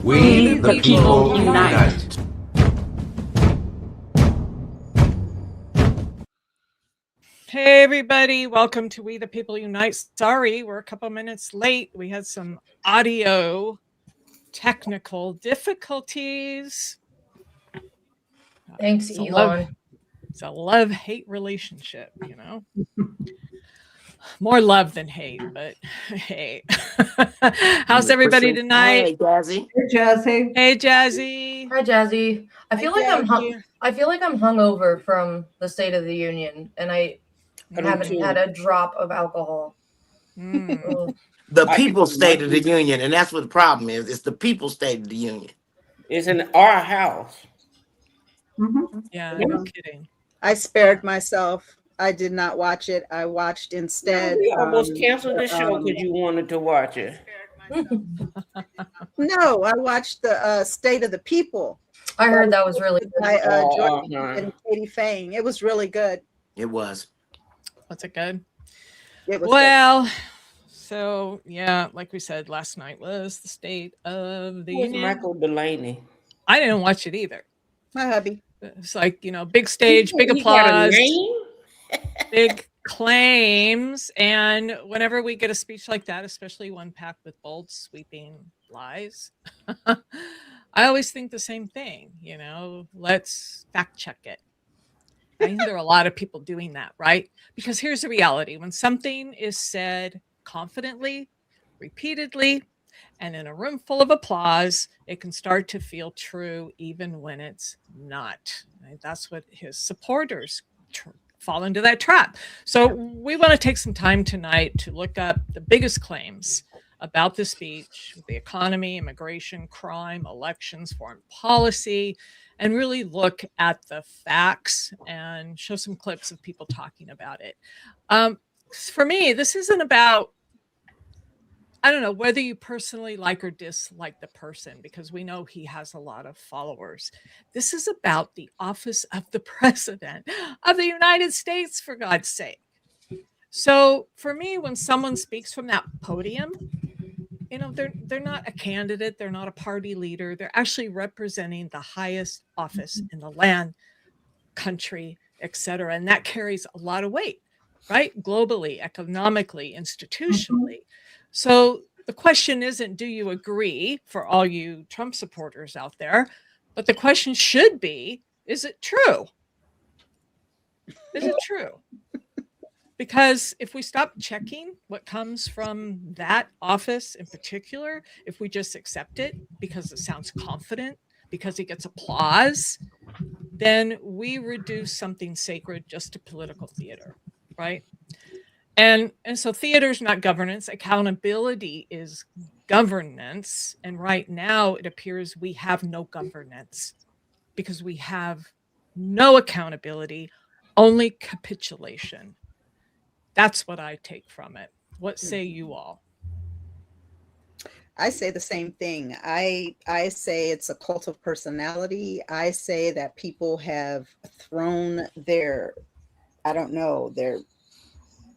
We the people unite. Hey everybody, welcome to We the People Unite. Sorry, we're a couple minutes late. We had some audio technical difficulties. Thanks, Elon. It's a love-hate relationship, you know. More love than hate, but hey. How's everybody tonight? Hey, Jazzy. Hey, Jazzy. Hey, Jazzy. Hi, Jazzy. I feel like I'm hungover from the State of the Union, and I haven't had a drop of alcohol. Mm. The people's State of the Union, and that's what the problem is. It's the people's State of the Union. It's in our house. Mm-hmm. Yeah, no kidding. I spared myself. I did not watch it. I watched instead. We almost canceled the show because you wanted to watch it. No, I watched the State of the People. I heard that was really good. By Jordan and Katie Fang. It was really good. It was. Was it good? It was well, good. So yeah, like we said, last night was the State of the Union. Michael Delaney. I didn't watch it either. My hubby. It's like, you know, big stage, big applause, big claims. And whenever we get a speech like that, especially one packed with bold, sweeping lies, I always think the same thing, you know, let's fact check it. I think there are a lot of people doing that, right? Because here's the reality. When something is said confidently, repeatedly, and in a room full of applause, it can start to feel true even when it's not. Right? That's what his supporters fall into that trap. So we want to take some time tonight to look up the biggest claims about the speech, the economy, immigration, crime, elections, foreign policy, and really look at the facts and show some clips of people talking about it. For me, this isn't about, I don't know, whether you personally like or dislike the person, because we know he has a lot of followers. This is about the office of the president of the United States, for God's sake. So for me, when someone speaks from that podium, you know, they're not a candidate, they're not a party leader, they're actually representing the highest office in the land, country, etc. And that carries a lot of weight, right? Globally, economically, institutionally. So the question isn't, do you agree, for all you Trump supporters out there? But the question should be, is it true? Is it true? Because if we stop checking what comes from that office in particular, if we just accept it because it sounds confident, because it gets applause, then we reduce something sacred just to political theater, right? And so theater is not governance. Accountability is governance. And right now it appears we have no governance because we have no accountability, only capitulation. That's what I take from it. What say you all? I say the same thing. I say it's a cult of personality. I say that people have thrown their, I don't know, their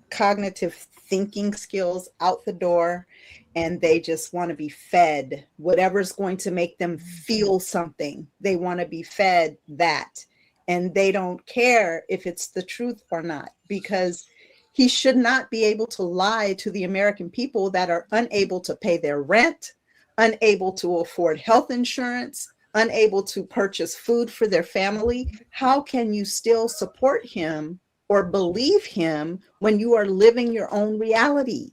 cognitive thinking skills out the door, and they just want to be fed whatever's going to make them feel something. They want to be fed that, and they don't care if it's the truth or not, because he should not be able to lie to the American people that are unable to pay their rent, unable to afford health insurance, unable to purchase food for their family. How can you still support him or believe him when you are living your own reality?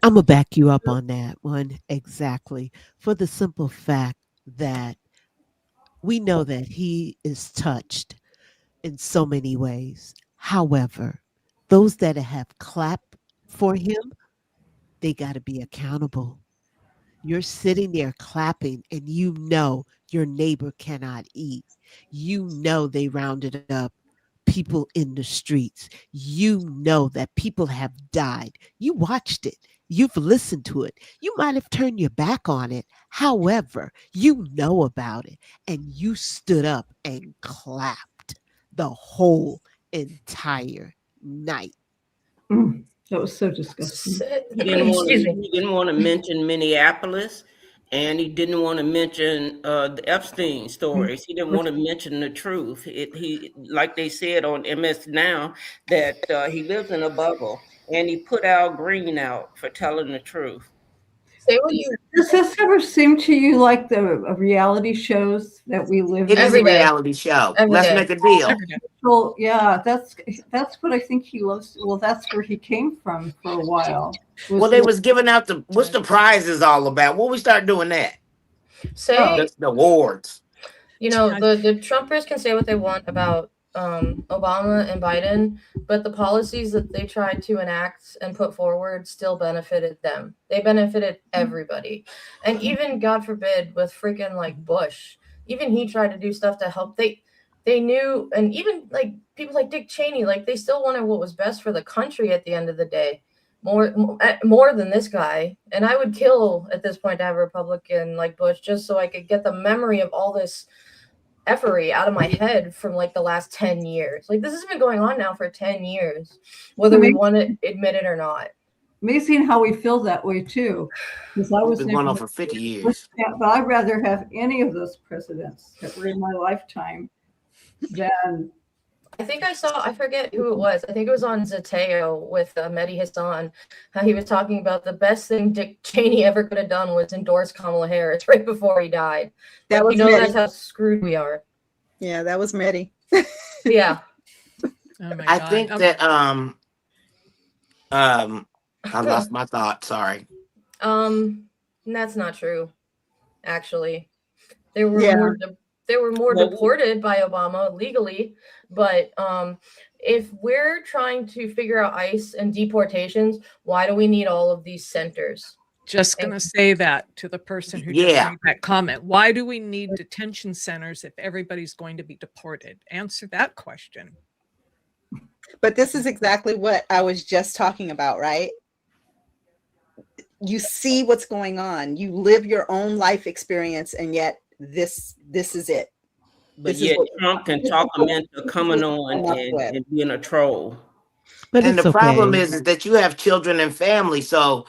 I'm going to back you up on that one. Exactly. For the simple fact that we know that he is touched in so many ways. However, those that have clapped for him, they got to be accountable. You're sitting there clapping and you know your neighbor cannot eat. You know they rounded up people in the streets. You know that people have died. You watched it. You've listened to it. You might have turned your back on it. However, you know about it and you stood up and clapped the whole entire night. That was so disgusting. He didn't want to mention Minneapolis. And he didn't want to mention the Epstein stories. He didn't want to mention the truth. He, like they said on MS Now, that he lives in a bubble, and he put Al Green out for telling the truth. Say what you. Does this ever seem to you like the reality shows that we live It in? is a Every day. reality show. Every Let's day. make a deal. Well, yeah, that's what I think he loves. Well, that's where he came from for a while. Well, they was giving out what's the prizes all about? When we start doing that? Say, The awards. you know, the Trumpers can say what they want about Obama and Biden, but the policies that they tried to enact and put forward still benefited them. They benefited everybody. And even, God forbid, with freaking like Bush, even he tried to do stuff to help. They knew, and even like people like Dick Cheney, like they still wanted what was best for the country at the end of the day. More than this guy. And I would kill at this point to have a Republican like Bush just so I could get the memory of all this effery out of my head from like the last 10 years. Like this has been going on now for 10 years, whether we want to admit it or not. Amazing how we feel that way too. Because I was been going on for 50 years. But I'd rather have any of those presidents that were in my lifetime than. I think I forget who it was. I think it was on Zateo with Mehdi Hassan, how he was talking about the best thing Dick Cheney ever could have done was endorse Kamala Harris right before he died. That was that's how screwed we are. Yeah, that was Mehdi. Yeah. Oh my I God. think that I lost my thought. Sorry. That's not true. Actually, there were more deported by Obama legally, but if we're trying to figure out ICE and deportations, why do we need all of these centers? Just going to say that to the person who just made that comment. Why do we need detention centers if everybody's going to be deported? Answer that question. But this is exactly what I was just talking about, right? You see what's going on. You live your own life experience, and yet this is it. But yet Trump can talk them into coming on and being a troll. But and it's the problem okay. is that you have children and family, so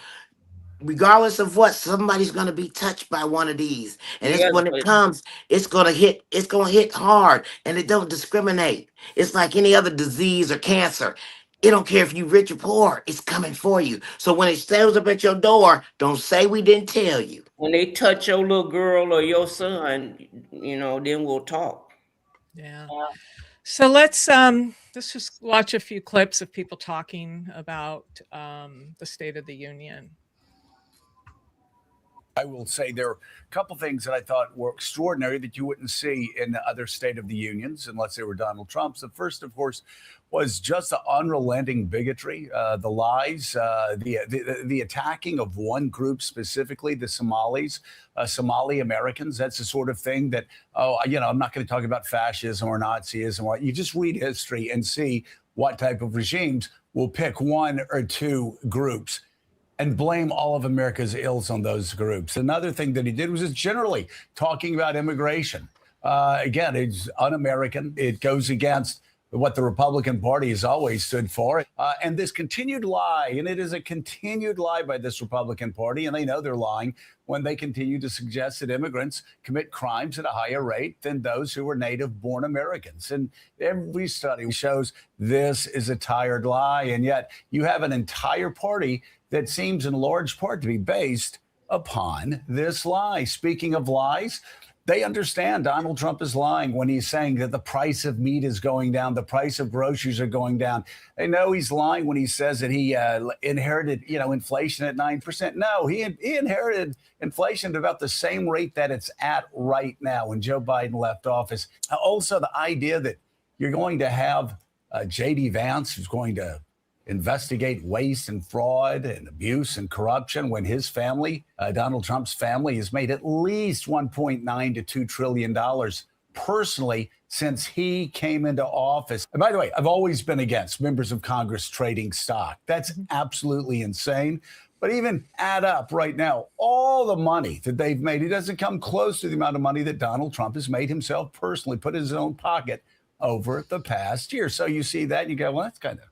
regardless of what, somebody's going to be touched by one of these, and it's when it comes, it's going to hit hard, and it don't discriminate. It's like any other disease or cancer. It don't care if you rich or poor, it's coming for you. So when it shows up at your door, don't say we didn't tell you. When they touch your little girl or your son, then we'll talk. Yeah. So let's just watch a few clips of people talking about the State of the Union. I will say there are a couple things that I thought were extraordinary that you wouldn't see in the other State of the Unions unless they were Donald Trump's. The first, of course, was just the unrelenting bigotry, the lies, the attacking of one group specifically, the Somalis, Somali Americans. That's the sort of thing that, I'm not going to talk about fascism or Nazism. You just read history and see what type of regimes will pick one or two groups and blame all of America's ills on those groups. Another thing that he did was just generally talking about immigration. Again, it's un-American. It goes against what the Republican Party has always stood for. And this continued lie, and it is a continued lie by this Republican Party, and they know they're lying when they continue to suggest that immigrants commit crimes at a higher rate than those who are native-born Americans. And every study shows this is a tired lie, and yet you have an entire party that seems in large part to be based upon this lie. Speaking of lies, they understand Donald Trump is lying when he's saying that the price of meat is going down, the price of groceries are going down. They know he's lying when he says that he inherited, inflation at 9%. No, he inherited inflation at about the same rate that it's at right now when Joe Biden left office. Also, the idea that you're going to have J.D. Vance, who's going to investigate waste and fraud and abuse and corruption when his family, Donald Trump's family, has made at least $1.9 to $2 trillion personally since he came into office. And by the way, I've always been against members of Congress trading stock. That's absolutely insane. But even add up right now, all the money that they've made, it doesn't come close to the amount of money that Donald Trump has made himself personally, put in his own pocket over the past year. So you see that and you go, well, that's kind of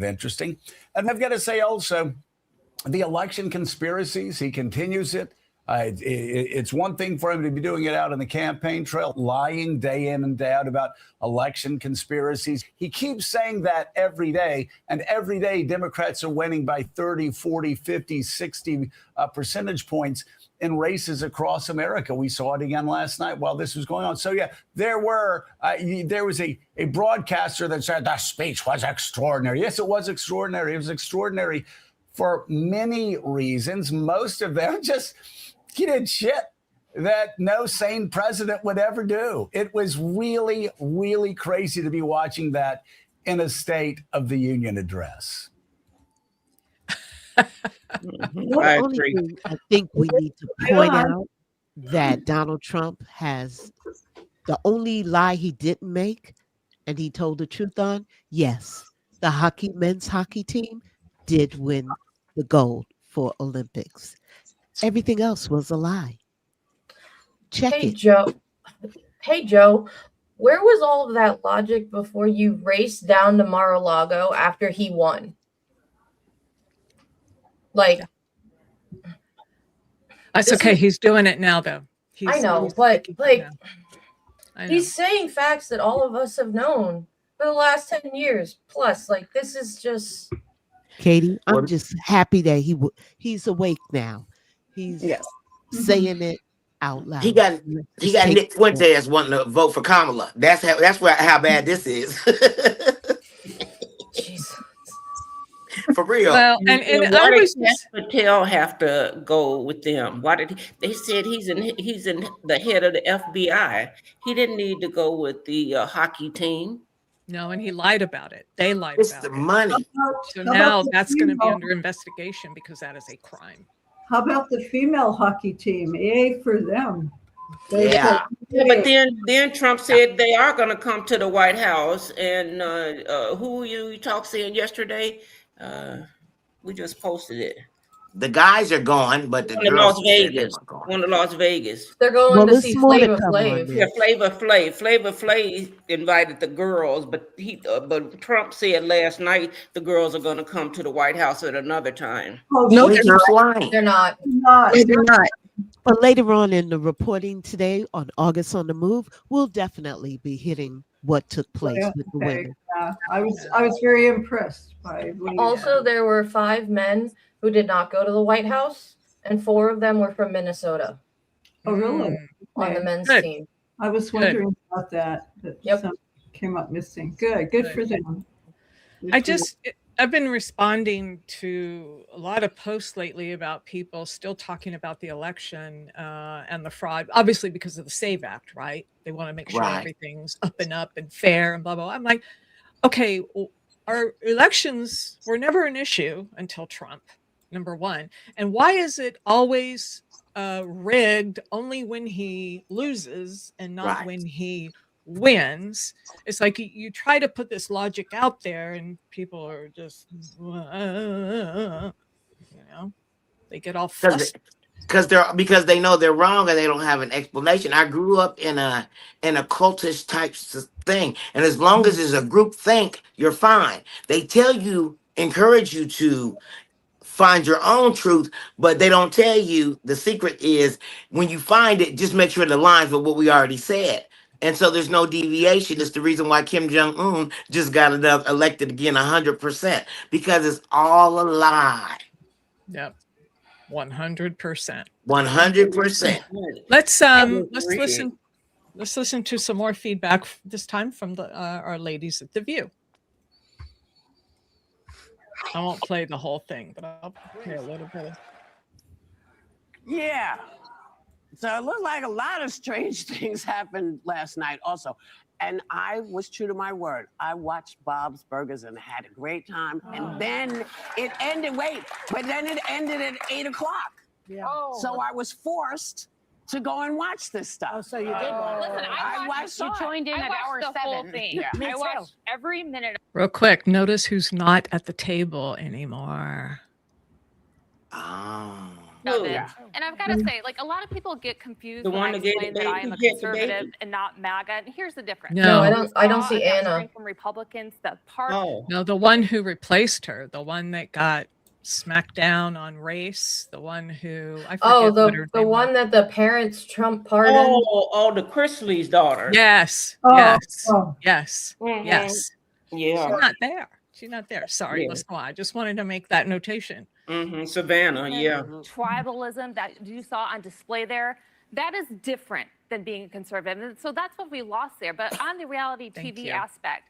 interesting. And I've got to say also, the election conspiracies, he continues it. It's one thing for him to be doing it out on the campaign trail, lying day in and day out about election conspiracies. He keeps saying that every day, and every day Democrats are winning by 30, 40, 50, 60 percentage points in races across America. We saw it again last night while this was going on. So yeah, there was a broadcaster that said the speech was extraordinary. Yes, it was extraordinary. It was extraordinary for many reasons. Most of them just, he did shit that no sane president would ever do. It was really, really crazy to be watching that in a State of the Union address. The only thing I think we need to point out that Donald Trump has, the only lie he didn't make and he told the truth on, yes, the men's hockey team did win the gold for Olympics. Everything else was a lie. Check it. Hey, Joe, where was all of that logic before you raced down to Mar-a-Lago after he won? Like, that's okay. He's doing it now, though. I know, but like, he's saying facts that all of us have known for the last 10 years plus. Like, this is just. Katie, I'm just happy that he's awake now. He's saying it out loud. He got Nick Fuentes wanting to vote for Kamala. That's how bad this is. For real. Well, and why did Cartel have to go with them? Why did they said he's in the head of the FBI? He didn't need to go with the hockey team. No, and he lied about it. They lied it's about the it. Money. So now that's going to be under investigation because that is a crime. How about the female hockey team? Yay for them. Yeah. But then Trump said they are going to come to the White House. And who you talked saying yesterday? We just posted it. The guys are going, but the girls One to Las Vegas. They're going to see Flavor Flav. Yeah, Flavor Flav invited the girls, but Trump said last night the girls are going to come to the White House at another time. Oh, no, they're not. They're not. They're not. But later on in the reporting today on August on the Move, we'll definitely be hitting what took place with the women. Yeah, I was very impressed by. Also, there were 5 men who did not go to the White House, and 4 of them were from Minnesota. Oh, really? On the men's team. I was wondering about that. Some came up missing. Good for them. I've been responding to a lot of posts lately about people still talking about the election and the fraud, obviously because of the SAVE Act, right? They want to make sure everything's up and fair and blah, blah, blah. I'm like, okay, our elections were never an issue until Trump, number one. And why is it always rigged only when he loses and not when he wins? It's like you try to put this logic out there and people are just they get all flustered because they know they're wrong and they don't have an explanation. I grew up in a cultish type thing, and as long as there's a group think, you're fine. They encourage you to find your own truth, but they don't tell you the secret is when you find it, just make sure it aligns with what we already said. And so there's no deviation. It's the reason why Kim Jong-un just got elected again 100%, because it's all a lie. Yep. 100%. 100%. Let's listen to some more feedback this time from our ladies at The View. I won't play the whole thing, but I'll play a little bit. Yeah. So it looked like a lot of strange things happened last night also. And I was true to my word. I watched Bob's Burgers and had a great time. And then it ended, at 8 o'clock. Yeah. Oh. So I was forced to go and watch this stuff. Oh, so you did watch. Listen, I watched. You joined in at hour 7. Whole thing. Yeah. I watched every minute. Real quick, notice who's not at the table anymore. Oh. Yeah. And I've got to say, like, a lot of people get confused when I explain that I am a conservative and not MAGA. And here's the difference. No, I don't see Anna from Republicans. The part. No, the one who replaced her, the one that got smack down on race. The one who I forget Oh, what her the name one was. that the parents Trump pardoned. Oh, the Chrisley's daughter. Yes, Oh, yes, oh. yes, Mhm. yes. Yeah. She's not there. She's not there. Sorry, Yeah. let's go on. I just wanted to make that notation. Savannah, yeah. Tribalism that you saw on display there, that is different than being conservative. And so that's what we lost there. But on the reality Thank TV you. aspect,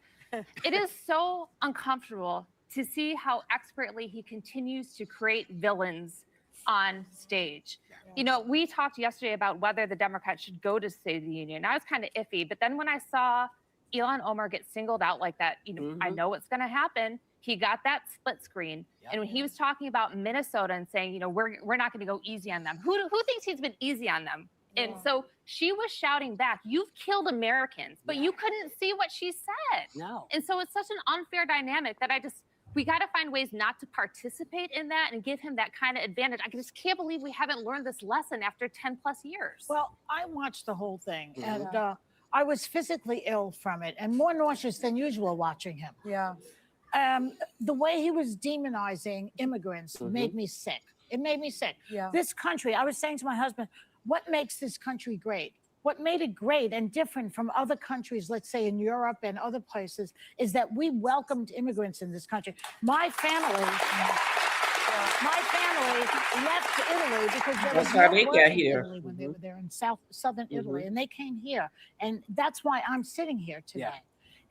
it is so uncomfortable to see how expertly he continues to create villains on stage. You know, we talked yesterday about whether the Democrats should go to State of the Union. I was kind of iffy, but then when I saw Ilhan Omar get singled out like that, you know, I know what's going to happen. He got that split screen. And when he was talking about Minnesota and saying, you know, we're not going to go easy on them. Who thinks he's been easy on them? And so she was shouting back, you've killed Americans, but you couldn't see what she said. No. And so it's such an unfair dynamic that we got to find ways not to participate in that and give him that kind of advantage. I just can't believe we haven't learned this lesson after 10 plus years. Well, I watched the whole thing and I was physically ill from it and more nauseous than usual watching him. Yeah. The way he was demonizing immigrants made me sick. It made me sick. Yeah. This country, I was saying to my husband, what makes this country great? What made it great and different from other countries, let's say in Europe and other places, is that we welcomed immigrants in this country. My family left Italy because there was no work in Italy when they were there in southern Italy, and they came here, and that's why I'm sitting here today.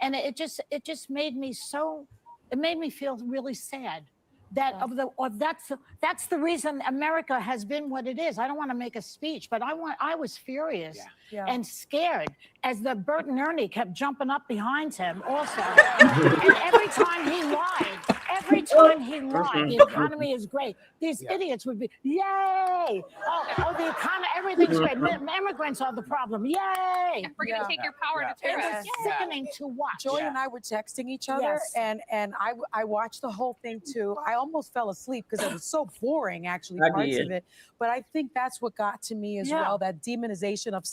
And it just made me it made me feel really sad. That's the reason America has been what it is. I don't want to make a speech, but I was furious and scared as the Bert and Ernie kept jumping up behind him also. And every time he lied, the economy is great. These idiots would be, yay! Oh, the economy, everything's great. Immigrants are the problem. Yay! We're going to take your power to terrorists. It's sickening to watch. Joy and I were texting each other, and I watched the whole thing too. I almost fell asleep because it was so boring, actually, parts of it. But I think that's what got to me as well, that demonization of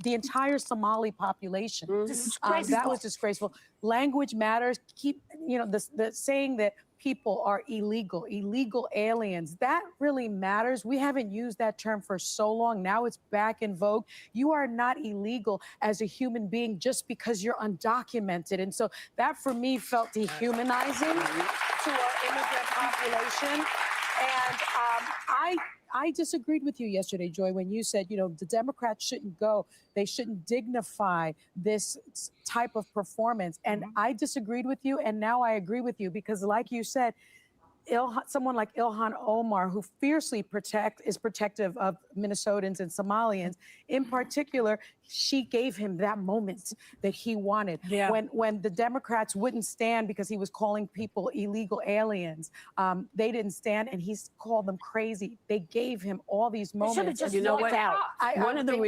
the entire Somali population. That was disgraceful. Language matters. Keep, the saying that people are illegal aliens, that really matters. We haven't used that term for so long. Now it's back in vogue. You are not illegal as a human being just because you're undocumented. And so that for me felt dehumanizing to our immigrant population. And I disagreed with you yesterday, Joy, when you said, the Democrats shouldn't go. They shouldn't dignify this type of performance. And I disagreed with you. And now I agree with you because like you said, someone like Ilhan Omar, who fiercely is protective of Minnesotans and Somalians, in particular, she gave him that moment that he wanted. Yeah. When the Democrats wouldn't stand because he was calling people illegal aliens, they didn't stand, and he's called them crazy. They gave him all these moments. You know what? One of the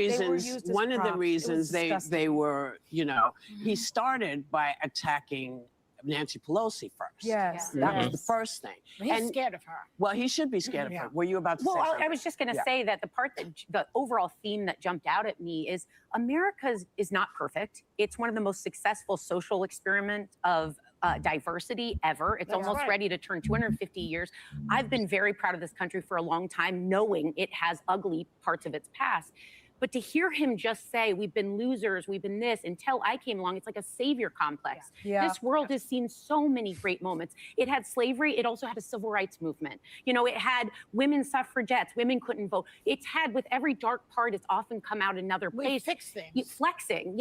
reasons they were, he started by attacking Nancy Pelosi first. Yes. That was the first thing. He's scared of her. Well, he should be scared of her. Were you about to say something? I was just going to say that the overall theme that jumped out at me is America is not perfect. It's one of the most successful social experiments of diversity ever. It's almost ready to turn 250 years. I've been very proud of this country for a long time, knowing it has ugly parts of its past. But to hear him just say, we've been losers, we've been this, until I came along, it's like a savior complex. This world has seen so many great moments. It had slavery. It also had a civil rights movement. It had women suffragettes. Women couldn't vote. It's had, with every dark part, it's often come out another place. We fix things. Flexing,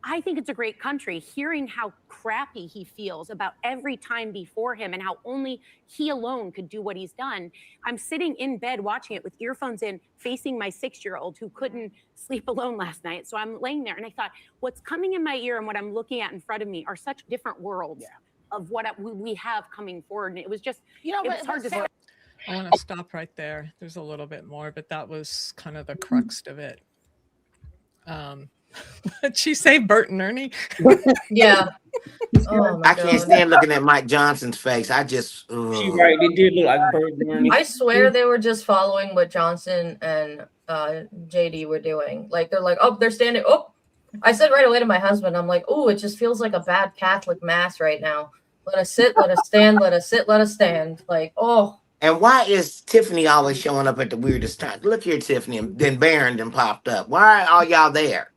I think it's a great country. Hearing how crappy he feels about every time before him and how only he alone could do what he's done. I'm sitting in bed watching it with earphones in, facing my 6-year-old who couldn't sleep alone last night. So I'm laying there and I thought, what's coming in my ear and what I'm looking at in front of me are such different worlds of what we have coming forward. And it was just, it was hard to say. I want to stop right there. There's a little bit more, but that was kind of the crux of it. Did she say Bert and Ernie? Yeah. Oh I can't stand looking at Mike Johnson's face. I just. She's right. It did look like Bert and Ernie. I swear they were just following what Johnson and JD were doing. Like they're like, oh, they're standing. Oh, I said right away to my husband, I'm like, oh, it just feels like a bad Catholic mass right now. Let us sit, let us stand, let us sit, let us stand. Like, oh. And why is Tiffany always showing up at the weirdest time? Look here, Tiffany, and then Barrington popped up. Why are all y'all there?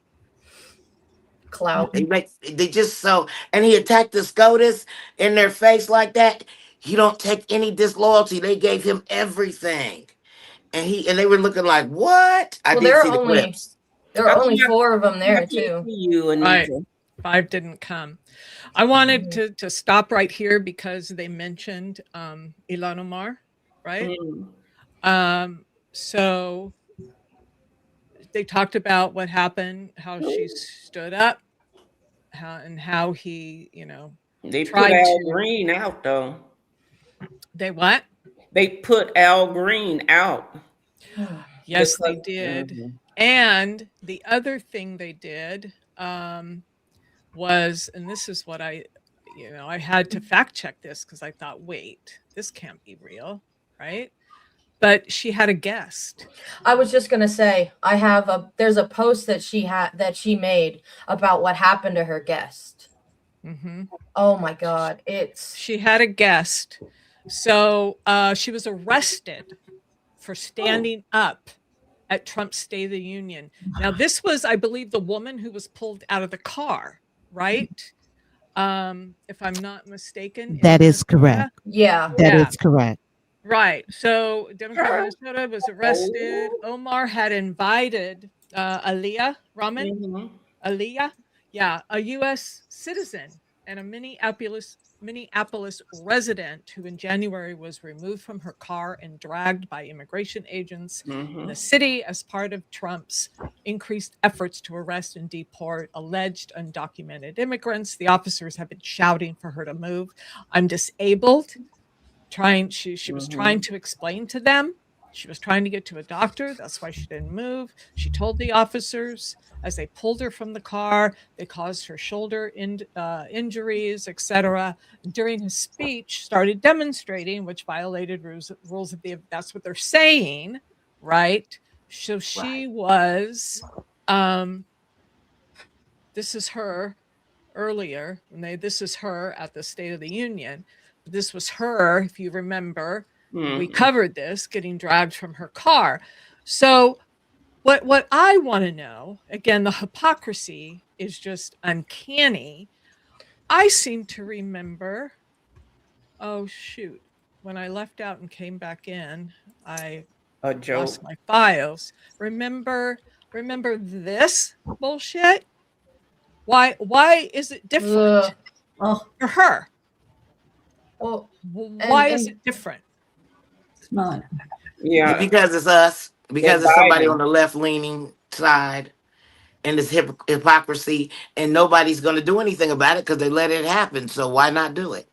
Clout. They just so, and he attacked the SCOTUS in their face like that. He don't take any disloyalty. They gave him everything, and they were looking like, what? I Well, did see the clips. there are only 4 of them there too. You, Right. Anita. 5 didn't come. I wanted to stop right here because they mentioned Ilhan Omar, right? So they talked about what happened, how she stood up, how he, They put tried Al to. Green out though. They what? They put Al Green out. Yes, they did. And the other thing they did was, and this is what I had to fact check this because I thought, wait, this can't be real, right? But she had a guest. I was just gonna say, there's a post that she made about what happened to her guest. Mm-hmm. Oh my God, she had a guest. So she was arrested for standing up at Trump's State of the Union. Now, this was, I believe, the woman who was pulled out of the car, right? If I'm not mistaken. That is correct. Yeah. That is correct. Right. So Democrat Minnesota was arrested. Omar had invited Aliyah Rahman, Aliyah, a U.S. citizen and a Minneapolis resident who in January was removed from her car and dragged by immigration agents in the city as part of Trump's increased efforts to arrest and deport alleged undocumented immigrants. The officers have been shouting for her to move. I'm disabled. She was trying to explain to them. She was trying to get to a doctor. That's why she didn't move. She told the officers as they pulled her from the car, they caused her shoulder injuries, etc. During his speech, started demonstrating, which violated rules of the. That's what they're saying, right? So she was. This is her earlier. This is her at the State of the Union. This was her, if you remember, we covered this, getting dragged from her car. So what I want to know, again, the hypocrisy is just uncanny. I seem to remember, oh shoot, when I left out and came back in, I lost my files. Remember this bullshit? Why is it different for her? Well, why is it different? Yeah, because it's us. Because it's somebody on the left-leaning side, and it's hypocrisy, and nobody's going to do anything about it because they let it happen. So why not do it?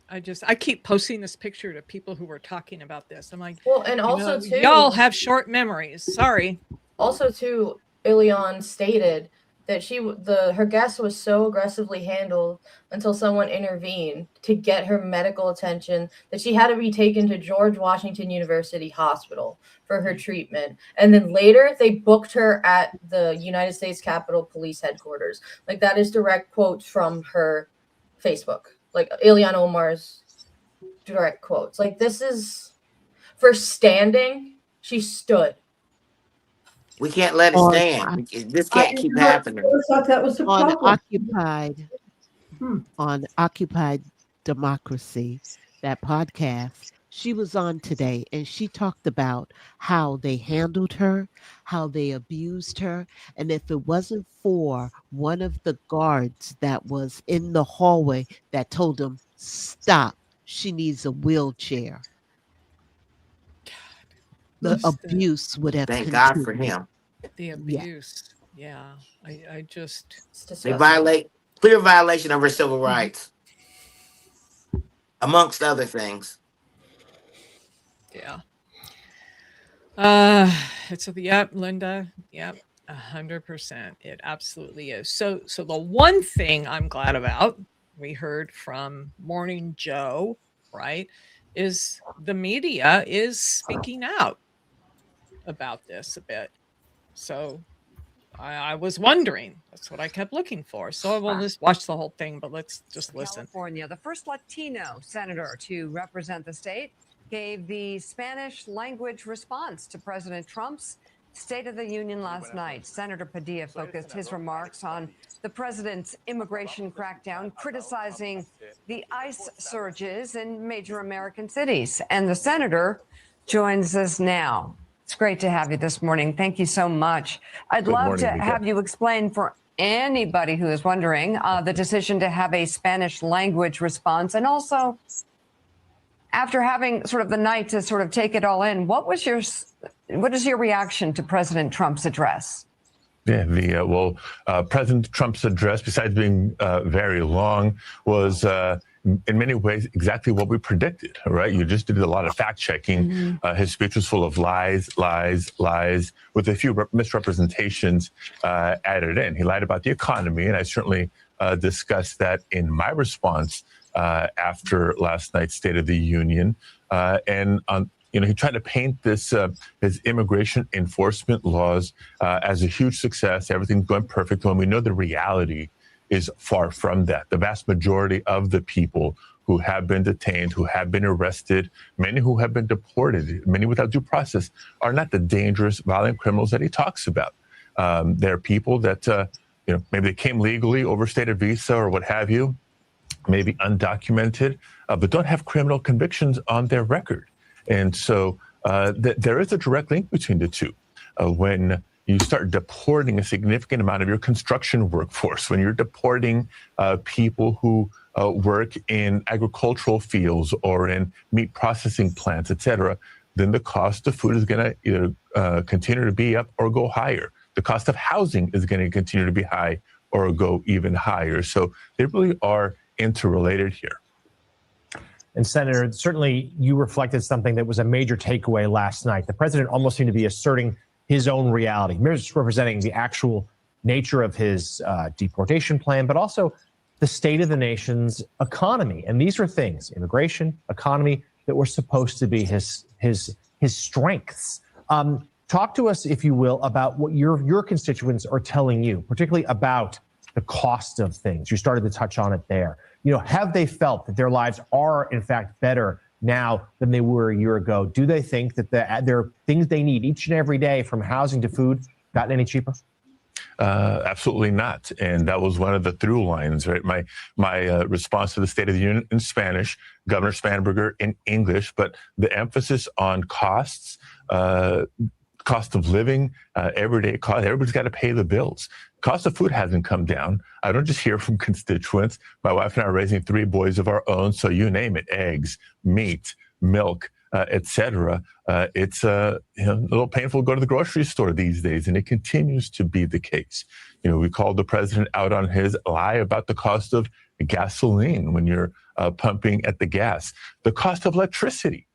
I keep posting this picture to people who were talking about this. I'm like, well, and also too, y'all have short memories. Sorry. Also, too, Ilhan stated that her guest was so aggressively handled until someone intervened to get her medical attention that she had to be taken to George Washington University Hospital for her treatment. And then later they booked her at the United States Capitol Police headquarters. Like, that is direct quotes from her Facebook. Like, Ilhan Omar's direct quotes. Like, this is for standing. She stood. We can't let it stand. This can't keep happening. I thought that was the problem. On Occupy Democracy, that podcast, she was on today and she talked about how they handled her, how they abused her. And if it wasn't for one of the guards that was in the hallway that told them, stop, she needs a wheelchair, the abuse would have Thank continued. God for him. The abuse. Yeah. I just. They violate, clear violation of her civil rights, amongst other things. Yeah. Yep, Linda. Yep. 100%. It absolutely is. So the one thing I'm glad about, we heard from Morning Joe, right, is the media is speaking out about this a bit. So I was wondering. That's what I kept looking for. So we'll just watch the whole thing, but let's just listen. California, the first Latino senator to represent the state, gave the Spanish language response to President Trump's State of the Union last night. Senator Padilla focused his remarks on the president's immigration crackdown, criticizing the ICE surges in major American cities. And the senator joins us now. It's great to have you this morning. Thank you so much. I'd love to have you explain for anybody who is wondering the decision to have a Spanish language response, and also after having sort of the night to sort of take it all in, what is your reaction to President Trump's address? Yeah, President Trump's address, besides being very long, was in many ways exactly what we predicted, right? You just did a lot of fact checking. His speech was full of lies, with a few misrepresentations added in. He lied about the economy, and I certainly discussed that in my response after last night's State of the Union. He tried to paint this his immigration enforcement laws as a huge success. Everything's going perfect, when we know the reality is far from that. The vast majority of the people who have been detained, who have been arrested, many who have been deported, many without due process, are not the dangerous, violent criminals that he talks about. They're people that maybe they came legally, overstayed a visa or what have you, maybe undocumented, but don't have criminal convictions on their record. And so there is a direct link between the two. When you start deporting a significant amount of your construction workforce, when you're deporting people who work in agricultural fields or in meat processing plants, et cetera, then the cost of food is going to either continue to be up or go higher. The cost of housing is going to continue to be high or go even higher. So they really are interrelated here. And Senator, certainly you reflected something that was a major takeaway last night. The president almost seemed to be asserting his own reality, misrepresenting the actual nature of his deportation plan, but also the state of the nation's economy. And these are things, immigration, economy, that were supposed to be his strengths. Talk to us, if you will, about what your constituents are telling you, particularly about the cost of things. You started to touch on it there. Have they felt that their lives are, in fact, better now than they were a year ago? Do they think that there are things they need each and every day, from housing to food, gotten any cheaper? Absolutely not. And that was one of the through lines, right? My response to the State of the Union in Spanish, Governor Spanberger in English, but the emphasis on costs, cost of living, everyday cost. Everybody's got to pay the bills. Cost of food hasn't come down. I don't just hear from constituents. My wife and I are raising 3 boys of our own, so you name it: eggs, meat, milk, etc. It's a little painful to go to the grocery store these days, and it continues to be the case. We called the president out on his lie about the cost of gasoline when you're pumping at the gas, the cost of electricity,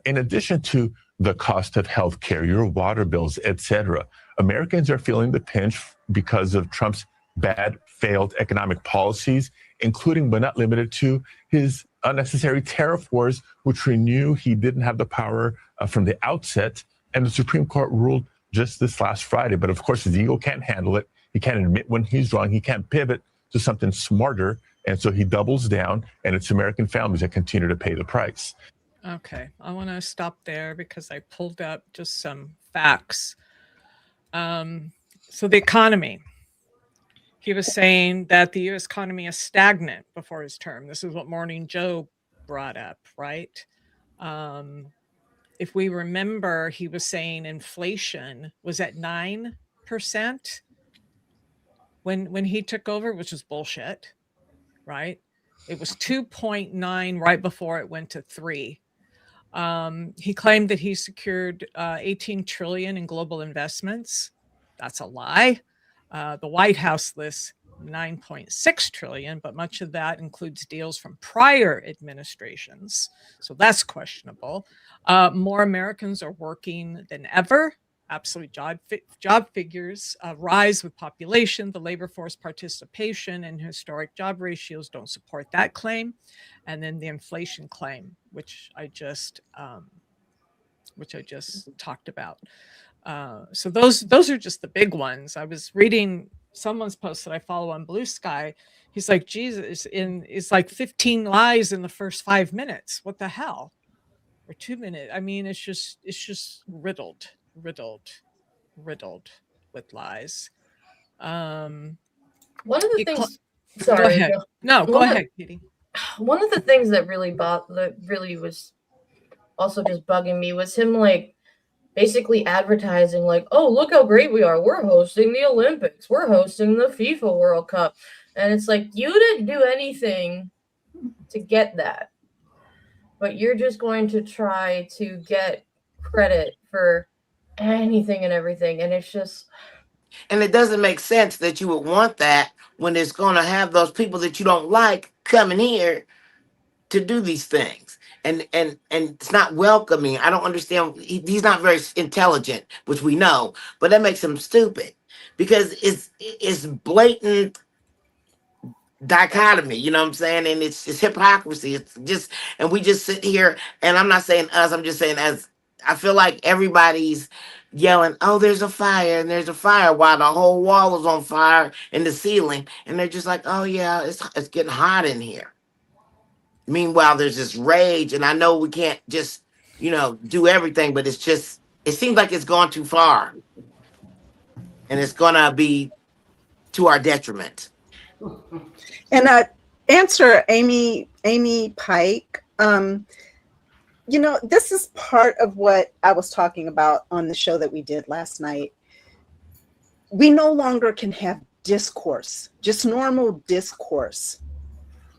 in addition to the cost of healthcare, your water bills, etc. Americans are feeling the pinch because of Trump's bad, failed economic policies, including but not limited to his unnecessary tariff wars, which we knew he didn't have the power from the outset. And the Supreme Court ruled just this last Friday. But of course, his ego can't handle it. He can't admit when he's wrong. He can't pivot to something smarter. And so he doubles down, and it's American families that continue to pay the price. Okay, I want to stop there because I pulled up just some facts. So the economy. He was saying that the U.S. economy is stagnant before his term. This is what Morning Joe brought up, right? If we remember, he was saying inflation was at 9% when he took over, which was bullshit, right? It was 2.9 right before it went to 3. He claimed that he secured 18 trillion in global investments. That's a lie. The White House lists 9.6 trillion, but much of that includes deals from prior administrations. So that's questionable. More Americans are working than ever. Absolute job figures rise with population. The labor force participation and historic job ratios don't support that claim. And then the inflation claim, which I just talked about. So those are just the big ones. I was reading someone's post that I follow on Blue Sky. He's like, Jesus, it's like 15 lies in the first 5 minutes. What the hell? Or 2 minutes. I mean, it's just riddled with lies. One of the things. Go Sorry. ahead. No, go ahead, Katie. One of the things that really was also just bugging me was him like basically advertising like, oh, look how great we are. We're hosting the Olympics. We're hosting the FIFA World Cup. And it's like, you didn't do anything to get that. But you're just going to try to get credit for anything and everything. And it's just... And it doesn't make sense that you would want that when it's going to have those people that you don't like coming here to do these things. And it's not welcoming. I don't understand. He's not very intelligent, which we know, but that makes him stupid because it's blatant dichotomy, you know what I'm saying? And it's hypocrisy. It's just, and we just sit here, and I'm not saying us, I'm just saying as I feel like everybody's yelling, oh, there's a fire and there's a fire while the whole wall is on fire in the ceiling. And they're just like, oh yeah, it's getting hot in here. Meanwhile, there's this rage, and I know we can't just, do everything, but it's just, it seems like it's gone too far. And it's gonna be to our detriment. And answer Amy Pike. This is part of what I was talking about on the show that we did last night. We no longer can have discourse, just normal discourse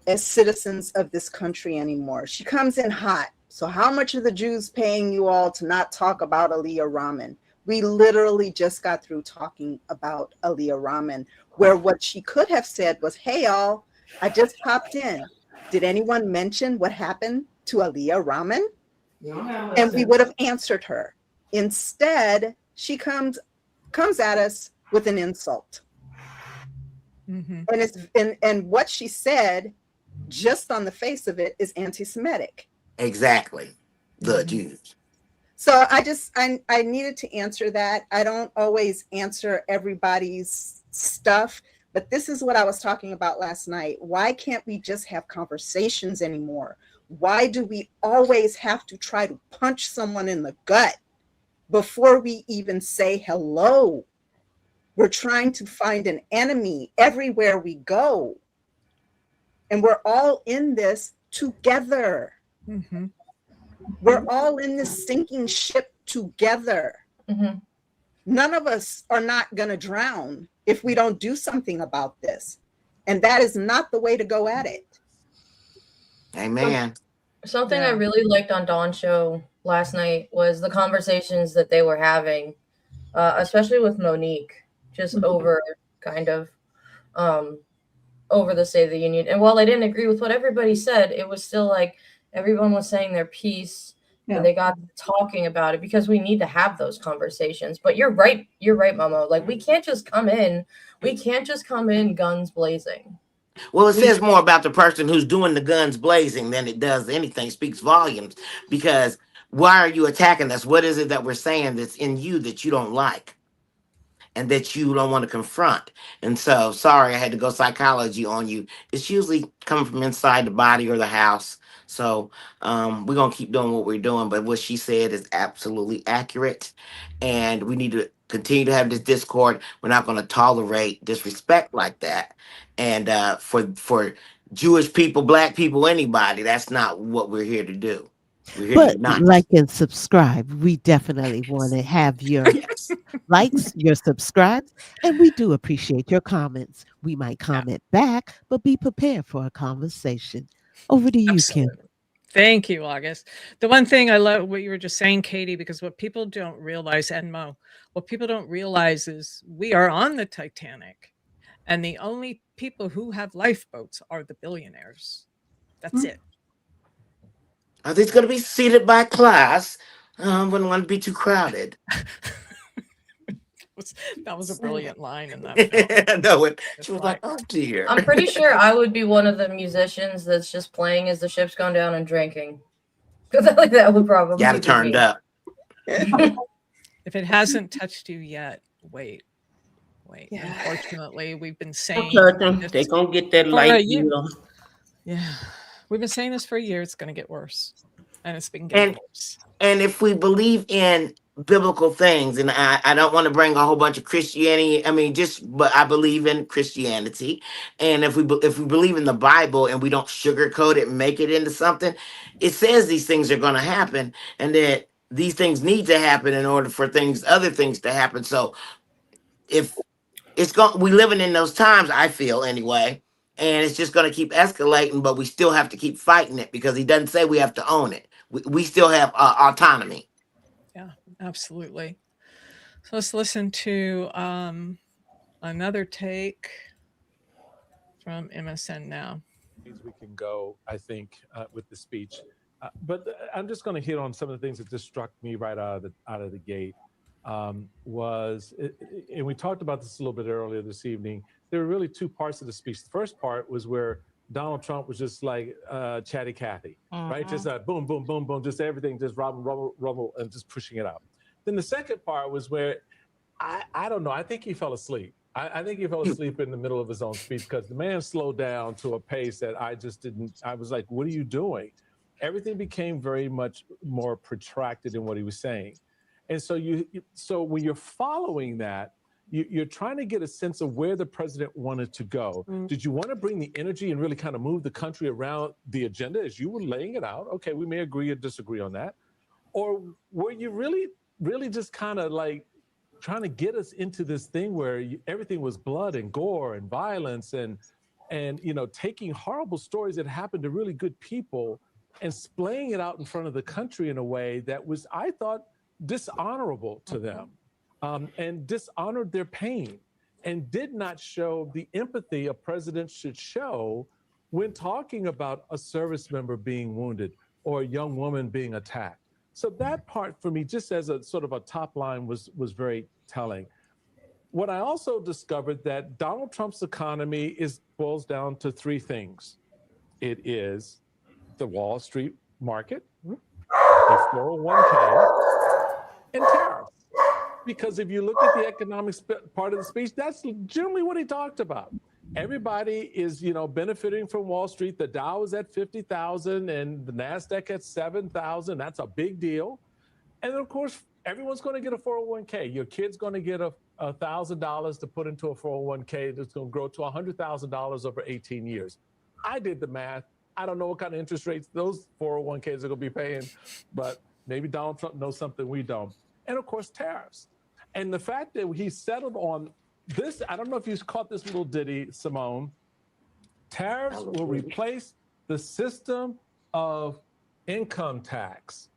as citizens of this country anymore. She comes in hot. So how much are the Jews paying you all to not talk about Aliyah Rahman? We literally just got through talking about Aliyah Rahman, where what she could have said was, hey, y'all, I just popped in. Did anyone mention what happened to Aliyah Rahman? And we would have answered her. Instead, she comes at us with an insult. Mm-hmm. And what she said, just on the face of it, is anti-Semitic. Exactly. The Jews. So I needed to answer that. I don't always answer everybody's stuff, but this is what I was talking about last night. Why can't we just have conversations anymore? Why do we always have to try to punch someone in the gut before we even say hello? We're trying to find an enemy everywhere we go. And we're all in this together. Mm-hmm. We're all in this sinking ship together. Mm-hmm. None of us are not going to drown if we don't do something about this. And that is not the way to go at it. Amen. Something I really liked on Dawn's show last night was the conversations that they were having, especially with Monique, just over the State of the Union. And while I didn't agree with what everybody said, it was still like everyone was saying their piece and they got talking about it because we need to have those conversations. But you're right, Momo. Like we can't just come in guns blazing. Well, it says more about the person who's doing the guns blazing than it does anything. Speaks volumes, because why are you attacking us? What is it that we're saying that's in you that you don't like and that you don't want to confront? And so, sorry, I had to go psychology on you. It's usually coming from inside the body or the house. So we're going to keep doing what we're doing. But what she said is absolutely accurate. And we need to continue to have this discord. We're not going to tolerate disrespect like that. And for Jewish people, Black people, anybody, that's not what we're here to do. We're here But to not. like and subscribe. We definitely want to have your likes, your subscribes, and we do appreciate your comments. We might comment back, but be prepared for a conversation. Over to you, Kim. Thank you, August. The one thing I love what you were just saying, Katie, because what people don't realize, and Mo, what people don't realize is we are on the Titanic, and the only people who have lifeboats are the billionaires. That's it. Are these going to be seated by class? Wouldn't want to be too crowded. That was a brilliant line in that film. No, she was like, oh dear. I'm pretty sure I would be one of the musicians that's just playing as the ship's gone down and drinking. Because I think that would probably Got it turned up. If it hasn't touched you yet, wait. Yeah. Unfortunately, we've been saying They're going to get that for light a year. bill. Yeah. We've been saying this for a year. It's going to get worse. And it's been getting worse. And if we believe in biblical things, and I don't want to bring a whole bunch of Christianity, but I believe in Christianity. And if we believe in the Bible and we don't sugarcoat it and make it into something, it says these things are going to happen, and that these things need to happen in order for other things to happen. So if we living in those times, I feel anyway, and it's just going to keep escalating, but we still have to keep fighting it, because he doesn't say we have to own it. We still have autonomy. Yeah, absolutely. So let's listen to another take from MSN now. We can go, I think, with the speech, but I'm just going to hit on some of the things that just struck me right out of the gate. And we talked about this a little bit earlier this evening. There were really two parts of the speech. The first part was where Donald Trump was just like Chatty Cathy, right? Just boom, boom, boom, boom, just everything, just rumble, and just pushing it out. Then the second part was where I don't know. I think he fell asleep. I think he fell asleep in the middle of his own speech, because the man slowed down to a pace that I just didn't. I was like, what are you doing? Everything became very much more protracted in what he was saying. And so when you're following that, you're trying to get a sense of where the president wanted to go. Did you want to bring the energy and really kind of move the country around the agenda as you were laying it out? Okay, we may agree or disagree on that. Or were you really just kind of like trying to get us into this thing where everything was blood and gore and violence and taking horrible stories that happened to really good people and splaying it out in front of the country in a way that was, I thought, dishonorable to them, and dishonored their pain, and did not show the empathy a president should show when talking about a service member being wounded or a young woman being attacked. So that part for me, just as a sort of a top line, was very telling. What I also discovered that Donald Trump's economy boils down to three things. It is the Wall Street market, a 401k, and tariffs. Because if you look at the economic part of the speech, that's generally what he talked about. Everybody is, benefiting from Wall Street. The Dow is at 50,000 and the NASDAQ at 7,000. That's a big deal. And then, of course, everyone's going to get a 401k. Your kid's going to get $1,000 to put into a 401k that's going to grow to $100,000 over 18 years. I did the math. I don't know what kind of interest rates those 401ks are going to be paying, but maybe Donald Trump knows something we don't. And, of course, tariffs. And the fact that he settled on this, I don't know if you caught this little ditty, Simone. Tariffs will replace the system of income tax.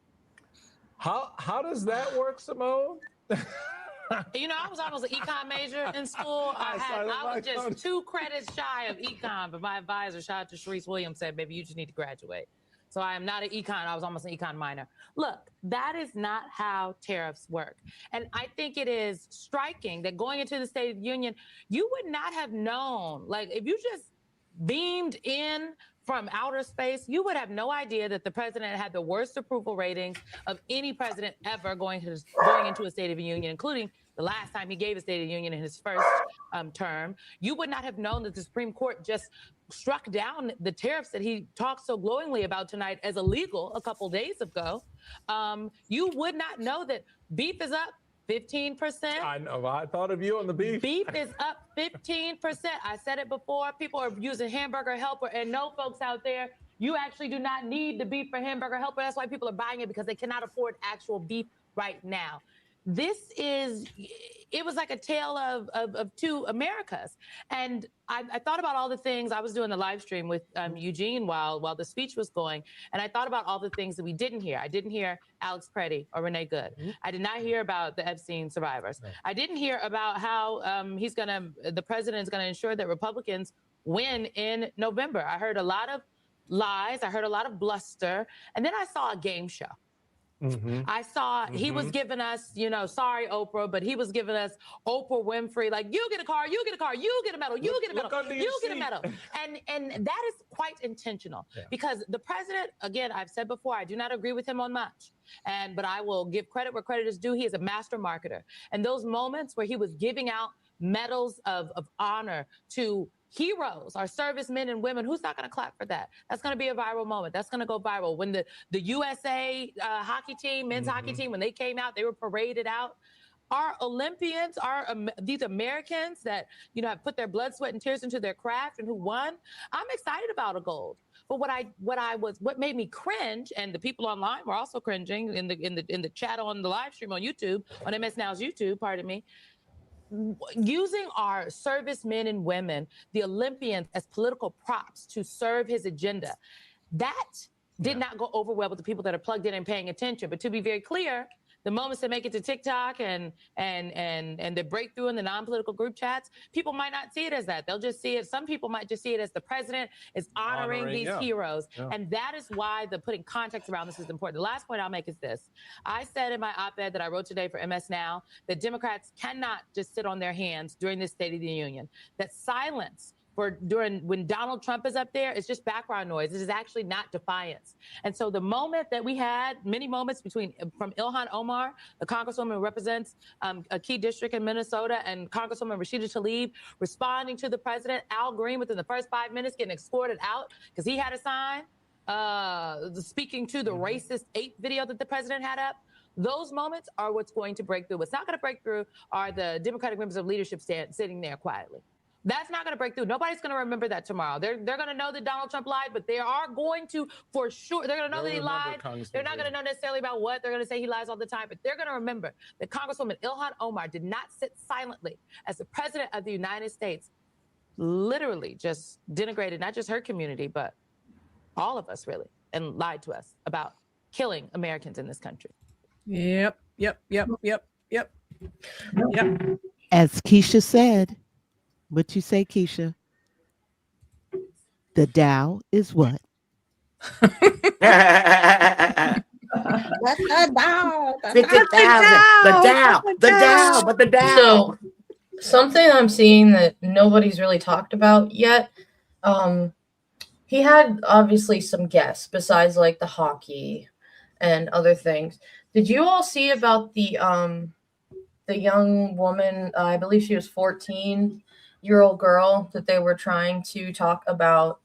How does that work, Simone? I was almost an econ major in school. I was just 2 credits shy of econ, but my advisor, shout out to Sharice Williams, said, baby, you just need to graduate. So I am not an econ. I was almost an econ minor. Look, that is not how tariffs work. And I think it is striking that going into the State of the Union, you would not have known, like if you just beamed in from outer space, you would have no idea that the president had the worst approval ratings of any president ever going into a State of the Union, including the last time he gave a State of the Union in his first term. You would not have known that the Supreme Court just struck down the tariffs that he talked so glowingly about tonight as illegal a couple days ago. You would not know that beef is up 15%. I know. I thought of you on the beef. Beef is up 15%. I said it before. People are using Hamburger Helper, and no, folks out there, you actually do not need the beef for Hamburger Helper. That's why people are buying it, because they cannot afford actual beef right now. It was like a tale of two Americas. And I thought about all the things. I was doing the live stream with Eugene while the speech was going. And I thought about all the things that we didn't hear. I didn't hear Alex Preddy or Renee Good. I did not hear about the Epstein survivors. I didn't hear about how the president is going to ensure that Republicans win in November. I heard a lot of lies. I heard a lot of bluster. And then I saw a game show. I saw he was giving us, sorry, Oprah, but he was giving us Oprah Winfrey, like, you get a car, you get a car, you get a medal, you get a medal, you get a medal. And that is quite intentional because the president, again, I've said before, I do not agree with him on much. But I will give credit where credit is due. He is a master marketer. And those moments where he was giving out medals of honor to heroes, our servicemen and women, who's not going to clap for that? That's going to be a viral moment. That's going to go viral. When the USA hockey team, men's hockey team, when they came out, they were paraded out. Our Olympians, these Americans that have put their blood, sweat, and tears into their craft and who won. I'm excited about a gold. But what made me cringe, and the people online were also cringing in the chat on the live stream on YouTube, on MS Now's YouTube, pardon me, using our servicemen and women, the Olympians, as political props to serve his agenda. That did not go over well with the people that are plugged in and paying attention. But to be very clear, the moments that make it to TikTok and the breakthrough in the non-political group chats, people might not see it as that. They'll just see it. Some people might just see it as the president is honoring these heroes. And that is why the putting context around this is important. The last point I'll make is this. I said in my op-ed that I wrote today for MS Now that Democrats cannot just sit on their hands during this State of the Union. That silence when Donald Trump is up there, it's just background noise. It is actually not defiance. And so the moment that we had, many moments from Ilhan Omar, the congresswoman who represents a key district in Minnesota, and Congresswoman Rashida Tlaib responding to the president, Al Green within the first 5 minutes getting escorted out because he had a sign speaking to the racist ape video that the president had up. Those moments are what's going to break through. What's not going to break through are the Democratic members of leadership sitting there quietly. That's not going to break through. Nobody's going to remember that tomorrow. They're going to know that Donald Trump lied, but they are going to, for sure, they're going to know that he lied. They're not going to know necessarily about what. They're going to say he lies all the time, but they're going to remember that Congresswoman Ilhan Omar did not sit silently as the president of the United States literally just denigrated not just her community, but all of us really, and lied to us about killing Americans in this country. Yep. As Keisha said, what you say, Keisha? The Dow is what? That's the Dow. 50,000. The Dow. So something I'm seeing that nobody's really talked about yet. He had obviously some guests besides like the hockey and other things. Did you all see about the young woman? I believe she was 14-year-old girl that they were trying to talk about.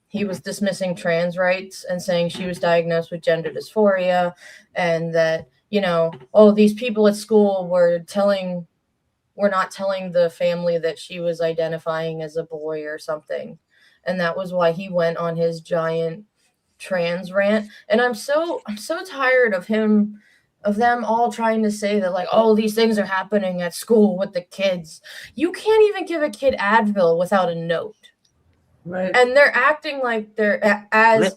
He was dismissing trans rights and saying she was diagnosed with gender dysphoria, and that, these people at school were not telling the family that she was identifying as a boy or something. And that was why he went on his giant trans rant. And I'm so tired of them all trying to say that, like, oh, these things are happening at school with the kids. You can't even give a kid Advil without a note. Right. And they're acting like they're as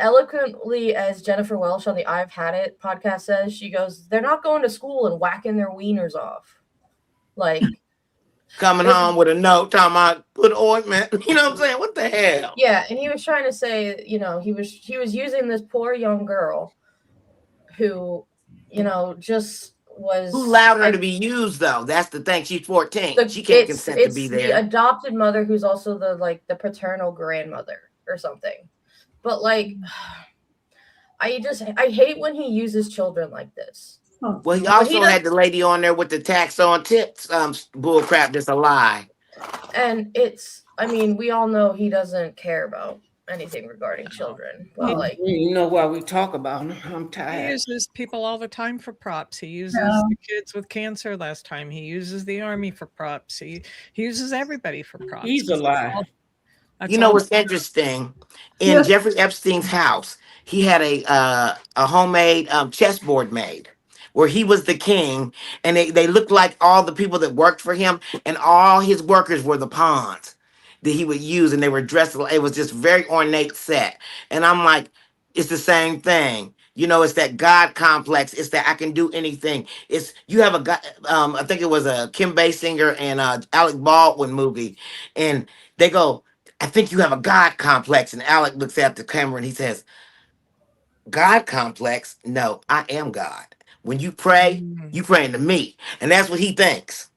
eloquently as Jennifer Welsh on the I've Had It podcast says. She goes, they're not going to school and whacking their wieners off. Like, coming home with a note talking about put ointment. You know what I'm saying? What the hell? Yeah, and he was trying to say, he was using this poor young girl who, just was. Who allowed her to be used though? That's the thing. She's 14. She can't consent to be there. The adopted mother who's also the paternal grandmother or something. But like, I hate when he uses children like this. Well, he also had the lady on there with the tax on tips bull crap that's a lie. And we all know he doesn't care about anything regarding children. But you know why we talk about him. I'm tired. He uses people all the time for props. He uses the kids with cancer last time. He uses the army for props. He uses everybody for props. He's a lie. You know what's interesting? In Jeffrey Epstein's house, he had a homemade chessboard made, where he was the king, and they looked like all the people that worked for him, and all his workers were the pawns that he would use, and they were dressed. It was just very ornate set. And I'm like, it's the same thing. It's that God complex. It's that I can do anything. You have a guy, I think it was a Kim Basinger and Alec Baldwin movie, and they go, I think you have a God complex. And Alec looks at the camera and he says, God complex. No, I am God. When you pray, you praying to me, and that's what he thinks.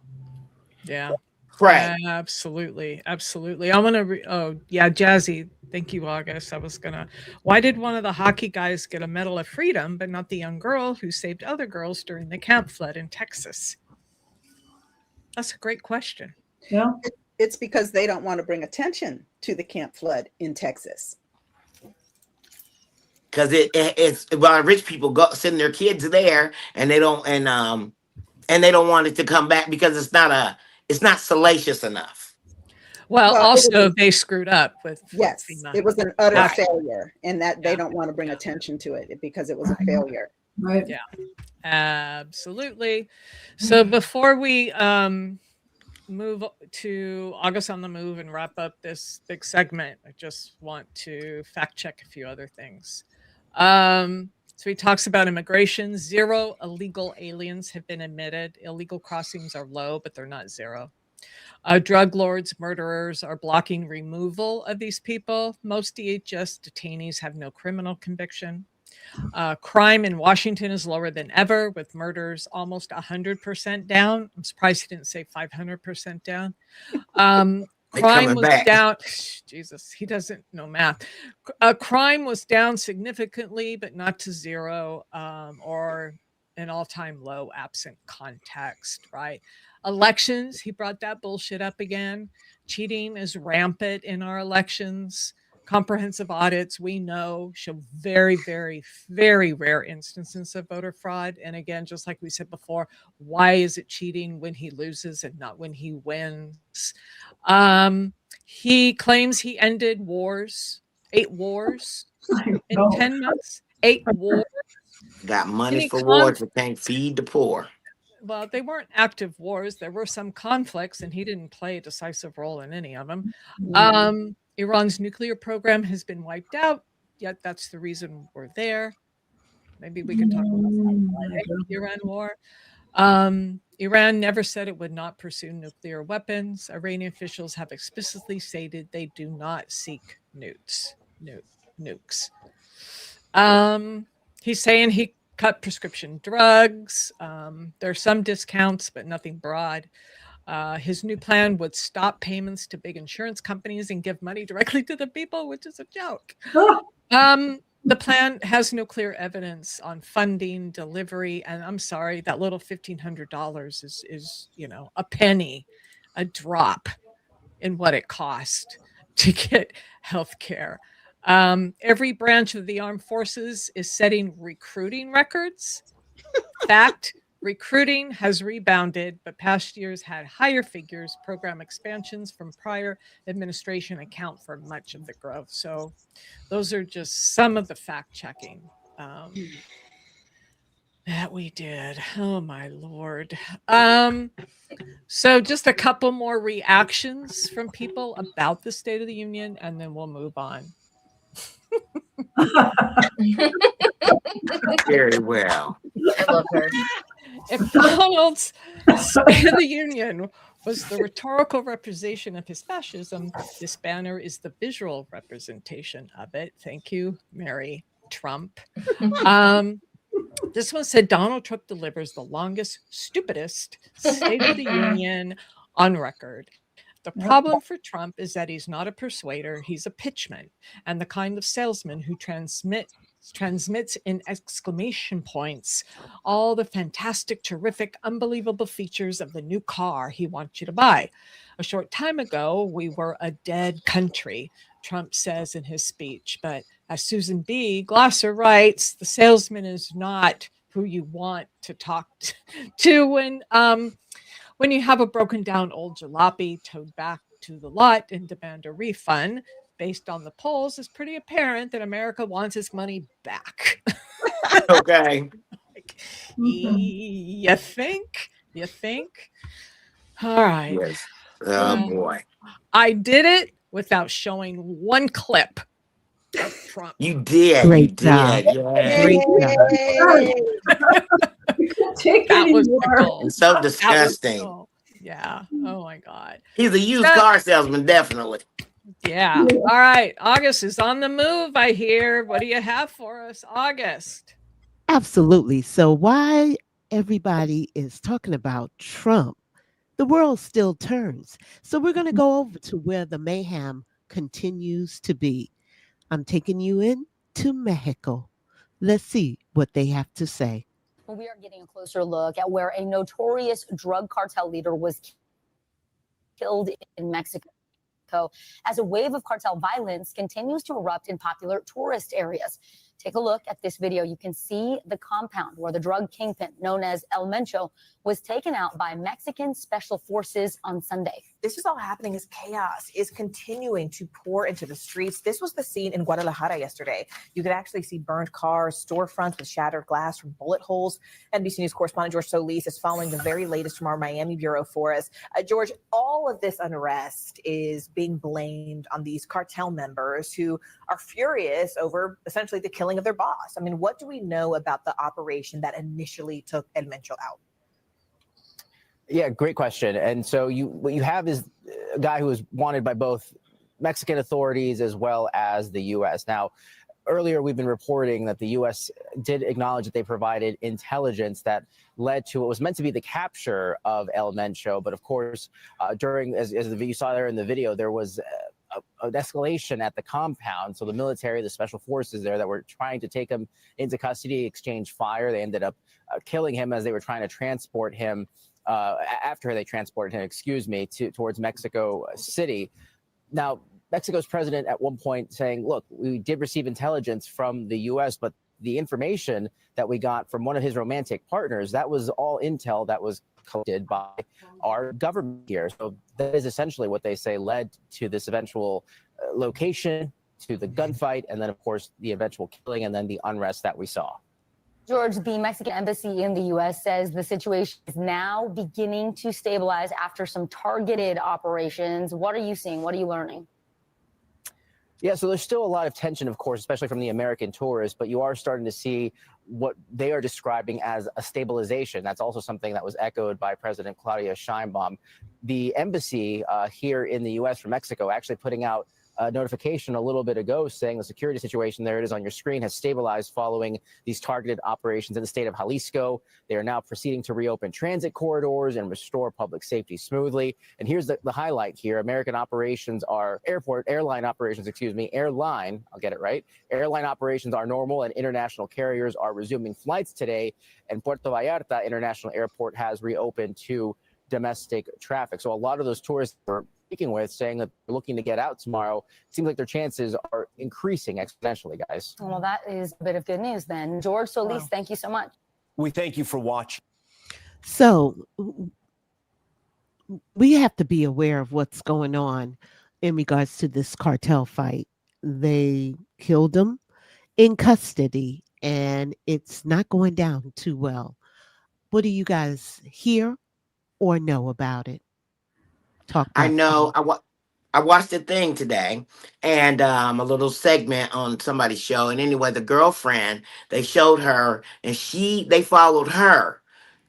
Yeah. Pray. Absolutely. Absolutely. I'm going to, oh, yeah, Jazzy. Thank you, August. I was going to, why did one of the hockey guys get a Medal of Freedom, but not the young girl who saved other girls during the camp flood in Texas? That's a great question. Yeah. It's because they don't want to bring attention to the camp flood in Texas. Because it's well, rich people go send their kids there, and they don't and they don't want it to come back because it's not salacious enough. Well, also they screwed up with yes, FEMA. it was an utter Yeah. failure, and that they don't want to bring attention to it because it was a failure. Right. Yeah, absolutely. So before we move to August on the Move and wrap up this big segment, I just want to fact check a few other things. So he talks about immigration. 0 illegal aliens have been admitted. Illegal crossings are low, but they're not 0. Drug lords, murderers are blocking removal of these people. Most DHS detainees have no criminal conviction. Crime in Washington is lower than ever, with murders almost 100% down. I'm surprised he didn't say 500% down. Crime was down. Jesus, he doesn't know math. Crime was down significantly, but not to 0 or an all-time low absent context, right? Elections, he brought that bullshit up again. Cheating is rampant in our elections. Comprehensive audits, we know, show very, very, very rare instances of voter fraud. And again, just like we said before, why is it cheating when he loses and not when he wins? He claims he ended wars, 8 wars in 10 months, 8 wars. Got money for wars, but can't feed the poor. Well, they weren't active wars. There were some conflicts, and he didn't play a decisive role in any of them. Iran's nuclear program has been wiped out, yet that's the reason we're there. Maybe we can talk about the Iran war. Iran never said it would not pursue nuclear weapons. Iranian officials have explicitly stated they do not seek nukes. He's saying he cut prescription drugs. There's some discounts, but nothing broad. His new plan would stop payments to big insurance companies and give money directly to the people, which is a joke. The plan has no clear evidence on funding, delivery, and I'm sorry, that little $1,500 is a penny, a drop in what it cost to get health care. Every branch of the armed forces is setting recruiting records. Fact, recruiting has rebounded, but past years had higher figures. Program expansions from prior administration account for much of the growth. So those are just some of the fact checking that we did. Oh my Lord. So just a couple more reactions from people about the State of the Union, and then we'll move on. Very well. I love her. If Donald's State of the Union was the rhetorical representation of his fascism, this banner is the visual representation of it. Thank you, Mary Trump. This one said Donald Trump delivers the longest, stupidest State of the Union on record. The problem for Trump is that he's not a persuader, he's a pitchman, and the kind of salesman who transmits in exclamation points all the fantastic, terrific, unbelievable features of the new car he wants you to buy. A short time ago, we were a dead country, Trump says in his speech. But as Susan B. Glasser writes, the salesman is not who you want to talk to when you have a broken down old jalopy towed back to the lot and demand a refund. Based on the polls, it's pretty apparent that America wants its money back. Okay. You think? All right. Yes. Oh boy. I did it without showing one clip of Trump. You did. Great job. Yeah. Great job. That was the goal. It's so disgusting. Yeah. Oh my God. He's a used car salesman, definitely. Yeah. All right. August is on the move, I hear. What do you have for us, August? Absolutely. So, why everybody is talking about Trump, the world still turns. So, we're going to go over to where the mayhem continues to be. I'm taking you in to Mexico. Let's see what they have to say. We are getting a closer look at where a notorious drug cartel leader was killed in Mexico as a wave of cartel violence continues to erupt in popular tourist areas. Take a look at this video. You can see the compound where the drug kingpin known as El Mencho was taken out by Mexican special forces on Sunday. This is all happening as chaos is continuing to pour into the streets. This was the scene in Guadalajara yesterday. You could actually see burned cars, storefronts with shattered glass from bullet holes. NBC News correspondent George Solis is following the very latest from our Miami bureau for us. George, all of this unrest is being blamed on these cartel members who are furious over essentially the killing of their boss. I mean, what do we know about the operation that initially took El Mencho out? Yeah, great question. And so what you have is a guy who was wanted by both Mexican authorities as well as the U.S. Now, earlier we've been reporting that the U.S. did acknowledge that they provided intelligence that led to what was meant to be the capture of El Mencho. But of course, during, as you saw there in the video, there was an escalation at the compound. So the military, the special forces there that were trying to take him into custody, exchange fire. They ended up killing him as they were trying to transport him after they transported him, towards Mexico City. Now, Mexico's president at one point saying, look, we did receive intelligence from the U.S., but the information that we got from one of his romantic partners, that was all intel that was collected by our government here. So that is essentially what they say led to this eventual location, to the gunfight, and then, of course, the eventual killing and then the unrest that we saw. George, the Mexican embassy in the U.S. says the situation is now beginning to stabilize after some targeted operations. What are you seeing? What are you learning? Yeah, so there's still a lot of tension, of course, especially from the American tourists, but you are starting to see what they are describing as a stabilization. That's also something that was echoed by President Claudia Sheinbaum. The embassy here in the U.S. from Mexico actually putting out a notification a little bit ago saying the security situation, there it is on your screen, has stabilized following these targeted operations in the state of Jalisco. They are now proceeding to reopen transit corridors and restore public safety smoothly. And here's the highlight here. American operations are airline operations are normal and international carriers are resuming flights today. And Puerto Vallarta International Airport has reopened to domestic traffic. So a lot of those tourists are speaking with saying that they're looking to get out tomorrow. It seems like their chances are increasing exponentially, guys. Well, that is a bit of good news then. George Solis, thank you so much. We thank you for watching. So, we have to be aware of what's going on in regards to this cartel fight. They killed him in custody, and it's not going down too well. What do you guys hear or know about it? I know. I watched the thing today, and a little segment on somebody's show. And anyway, the girlfriend, they showed her, and they followed her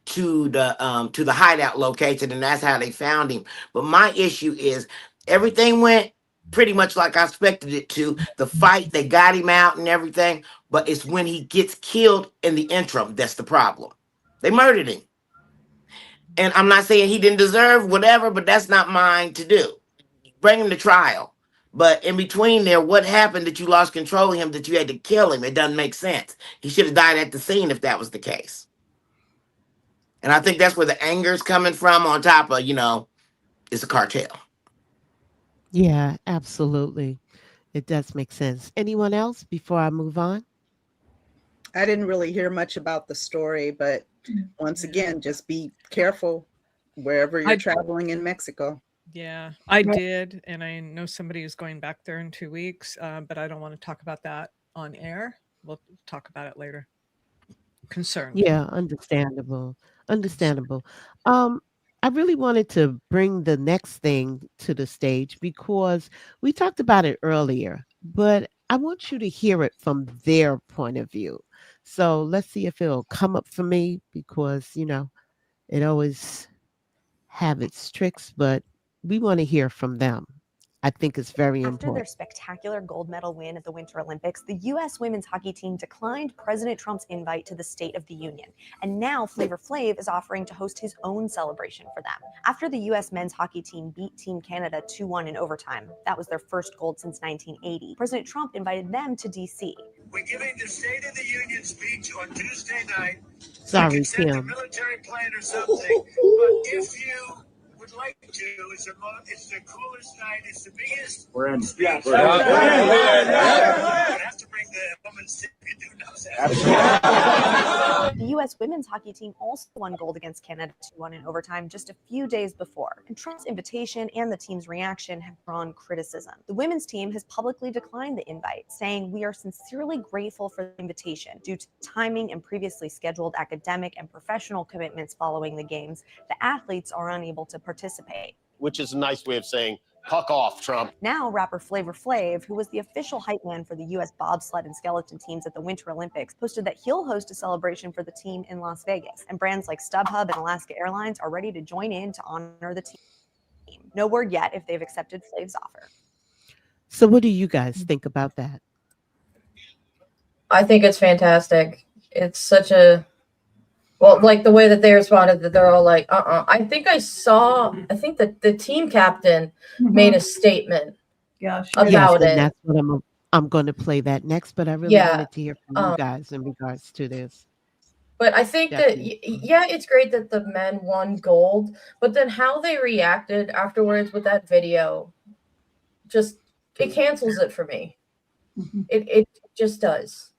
to the hideout location, and that's how they found him. But my issue is everything went pretty much like I expected it to. The fight, they got him out and everything, but it's when he gets killed in the interim that's the problem. They murdered him. And I'm not saying he didn't deserve whatever, but that's not mine to do. Bring him to trial. But in between there, what happened that you lost control of him, that you had to kill him? It doesn't make sense. He should have died at the scene if that was the case. And I think that's where the anger is coming from, on top of, it's a cartel. Yeah, absolutely. It does make sense. Anyone else before I move on? I didn't really hear much about the story, but once again, just be careful wherever you're traveling in Mexico. Yeah, I did. And I know somebody is going back there in 2 weeks, but I don't want to talk about that on air. We'll talk about it later. Concerned. Yeah, understandable. I really wanted to bring the next thing to the stage because we talked about it earlier, but I want you to hear it from their point of view. So let's see if it'll come up for me because, it always have its tricks, but we want to hear from them. I think it's very After important. their spectacular gold medal win at the Winter Olympics, the U.S. women's hockey team declined President Trump's invite to the State of the Union. And now Flavor Flav is offering to host his own celebration for them. After the U.S. men's hockey team beat Team Canada 2-1 in overtime, that was their first gold since 1980, President Trump invited them to D.C. We're giving the State of the Union speech on Tuesday night. Sorry, I could send a Kim. military plane or something, but if you would like to, it's the coolest night. It's the biggest. We're in. Yeah, we're have to bring the women's team. You do know that. The U.S. women's hockey team also won gold against Canada 2-1 in overtime just a few days before. And Trump's invitation and the team's reaction have drawn criticism. The women's team has publicly declined the invite, saying, "We are sincerely grateful for the invitation. Due to timing and previously scheduled academic and professional commitments following the games, the athletes are unable to participate." Which is a nice way of saying, "Fuck off, Trump." Now, rapper Flavor Flav, who was the official hype man for the U.S. bobsled and skeleton teams at the Winter Olympics, posted that he'll host a celebration for the team in Las Vegas. And brands like StubHub and Alaska Airlines are ready to join in to honor the team. No word yet if they've accepted Flav's offer. So what do you guys think about that? I think it's fantastic. It's such a, well, like the way that they responded, that they're all like, I think that the team captain made a statement about it. That's what I'm going to play that next, but I really wanted to hear from you guys in regards to this. But I think that, it's great that the men won gold, but then how they reacted afterwards with that video, just, it cancels it for me. It just does.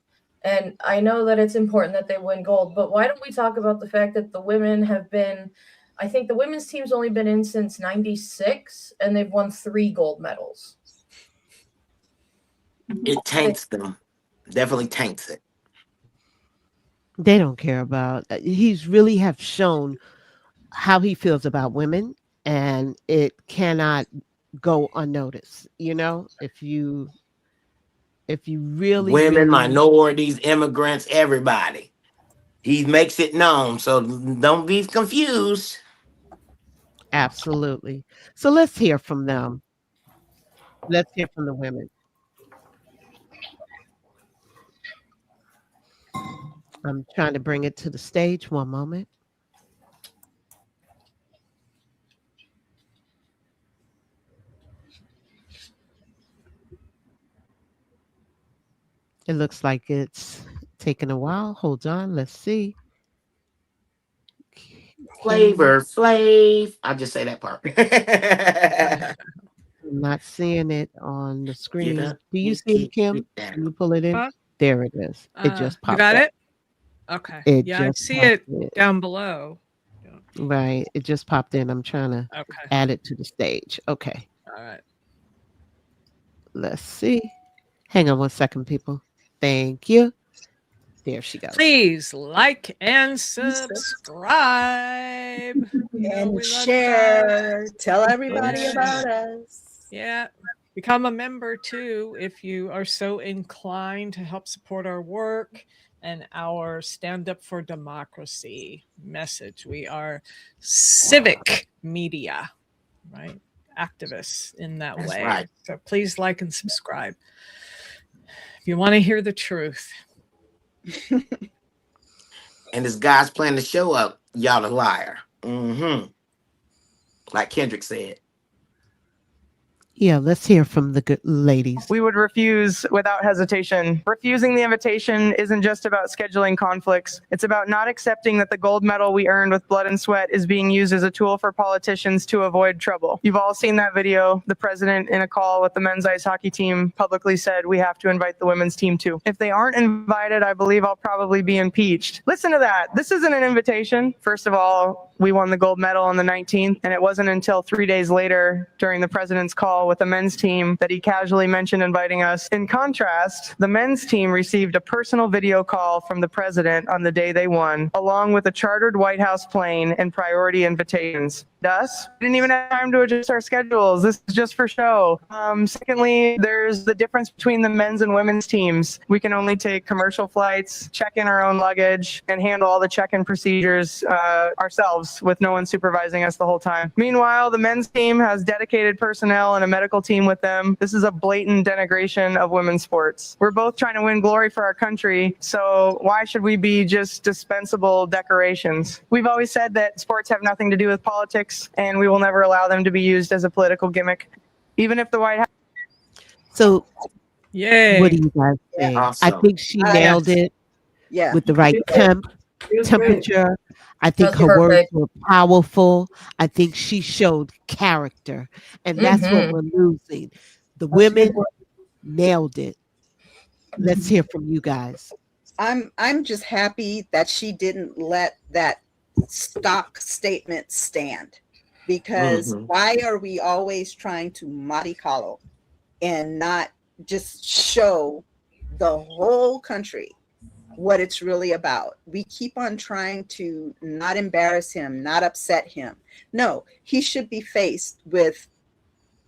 And I know that it's important that they win gold, but why don't we talk about the fact that the women have been, I think the women's team's only been in since '96, and they've won 3 gold medals. It taints them. Definitely taints it. They don't care about, he's really have shown how he feels about women, and it cannot go unnoticed. You know, if you really women, minorities, immigrants, everybody, he makes it known. So don't be confused. Absolutely. So let's hear from them. Let's hear from the women. I'm trying to bring it to the stage. One moment. It looks like it's taking a while. Hold on. Let's see. Flavor Flav. I'll just say that part. I'm not seeing it on the screen. Do you see it, Kim? Can you pull it in? Huh? There it is. It just popped You got up. it? Okay. It Yeah, I just see popped it in. down below. Right. It just popped in. I'm trying to add it to the stage. Okay. All right. Let's see. Hang on one second, people. Thank you. There she goes. Please like and subscribe. And share. Tell everybody about us. Yeah. Become a member too if you are so inclined to help support our work and our stand up for democracy message. We are civic media, right? Activists in that That's way. right. So please like and subscribe if you want to hear the truth. And this guy's playing the show up, y'all a liar. Like Kendrick said. Yeah, let's hear from the good ladies. We would refuse without hesitation. Refusing the invitation isn't just about scheduling conflicts. It's about not accepting that the gold medal we earned with blood and sweat is being used as a tool for politicians to avoid trouble. You've all seen that video. The president, in a call with the men's ice hockey team, publicly said we have to invite the women's team too. If they aren't invited, I believe I'll probably be impeached. Listen to that. This isn't an invitation. First of all, we won the gold medal on the 19th, and it wasn't until 3 days later during the president's call with the men's team that he casually mentioned inviting us. In contrast, the men's team received a personal video call from the president on the day they won, along with a chartered White House plane and priority invitations. Us, we didn't even have time to adjust our schedules. This is just for show. Secondly, there's the difference between the men's and women's teams. We can only take commercial flights, check in our own luggage, and handle all the check-in procedures ourselves with no one supervising us the whole time. Meanwhile, the men's team has dedicated personnel and a medical team with them. This is a blatant denigration of women's sports. We're both trying to win glory for our country, so why should we be just dispensable decorations? We've always said that sports have nothing to do with politics, and we will never allow them to be used as a political gimmick. Even if the White House... So, Yay. what do you guys think? I think she nailed it with the right temperature. I think That's her words perfect. were powerful. I think she showed character. And that's what we're losing. The women nailed it. Let's hear from you guys. I'm just happy that she didn't let that stock statement stand, because why are we always trying to mollycoddle and not just show the whole country what it's really about? We keep on trying to not embarrass him, not upset him. No, he should be faced with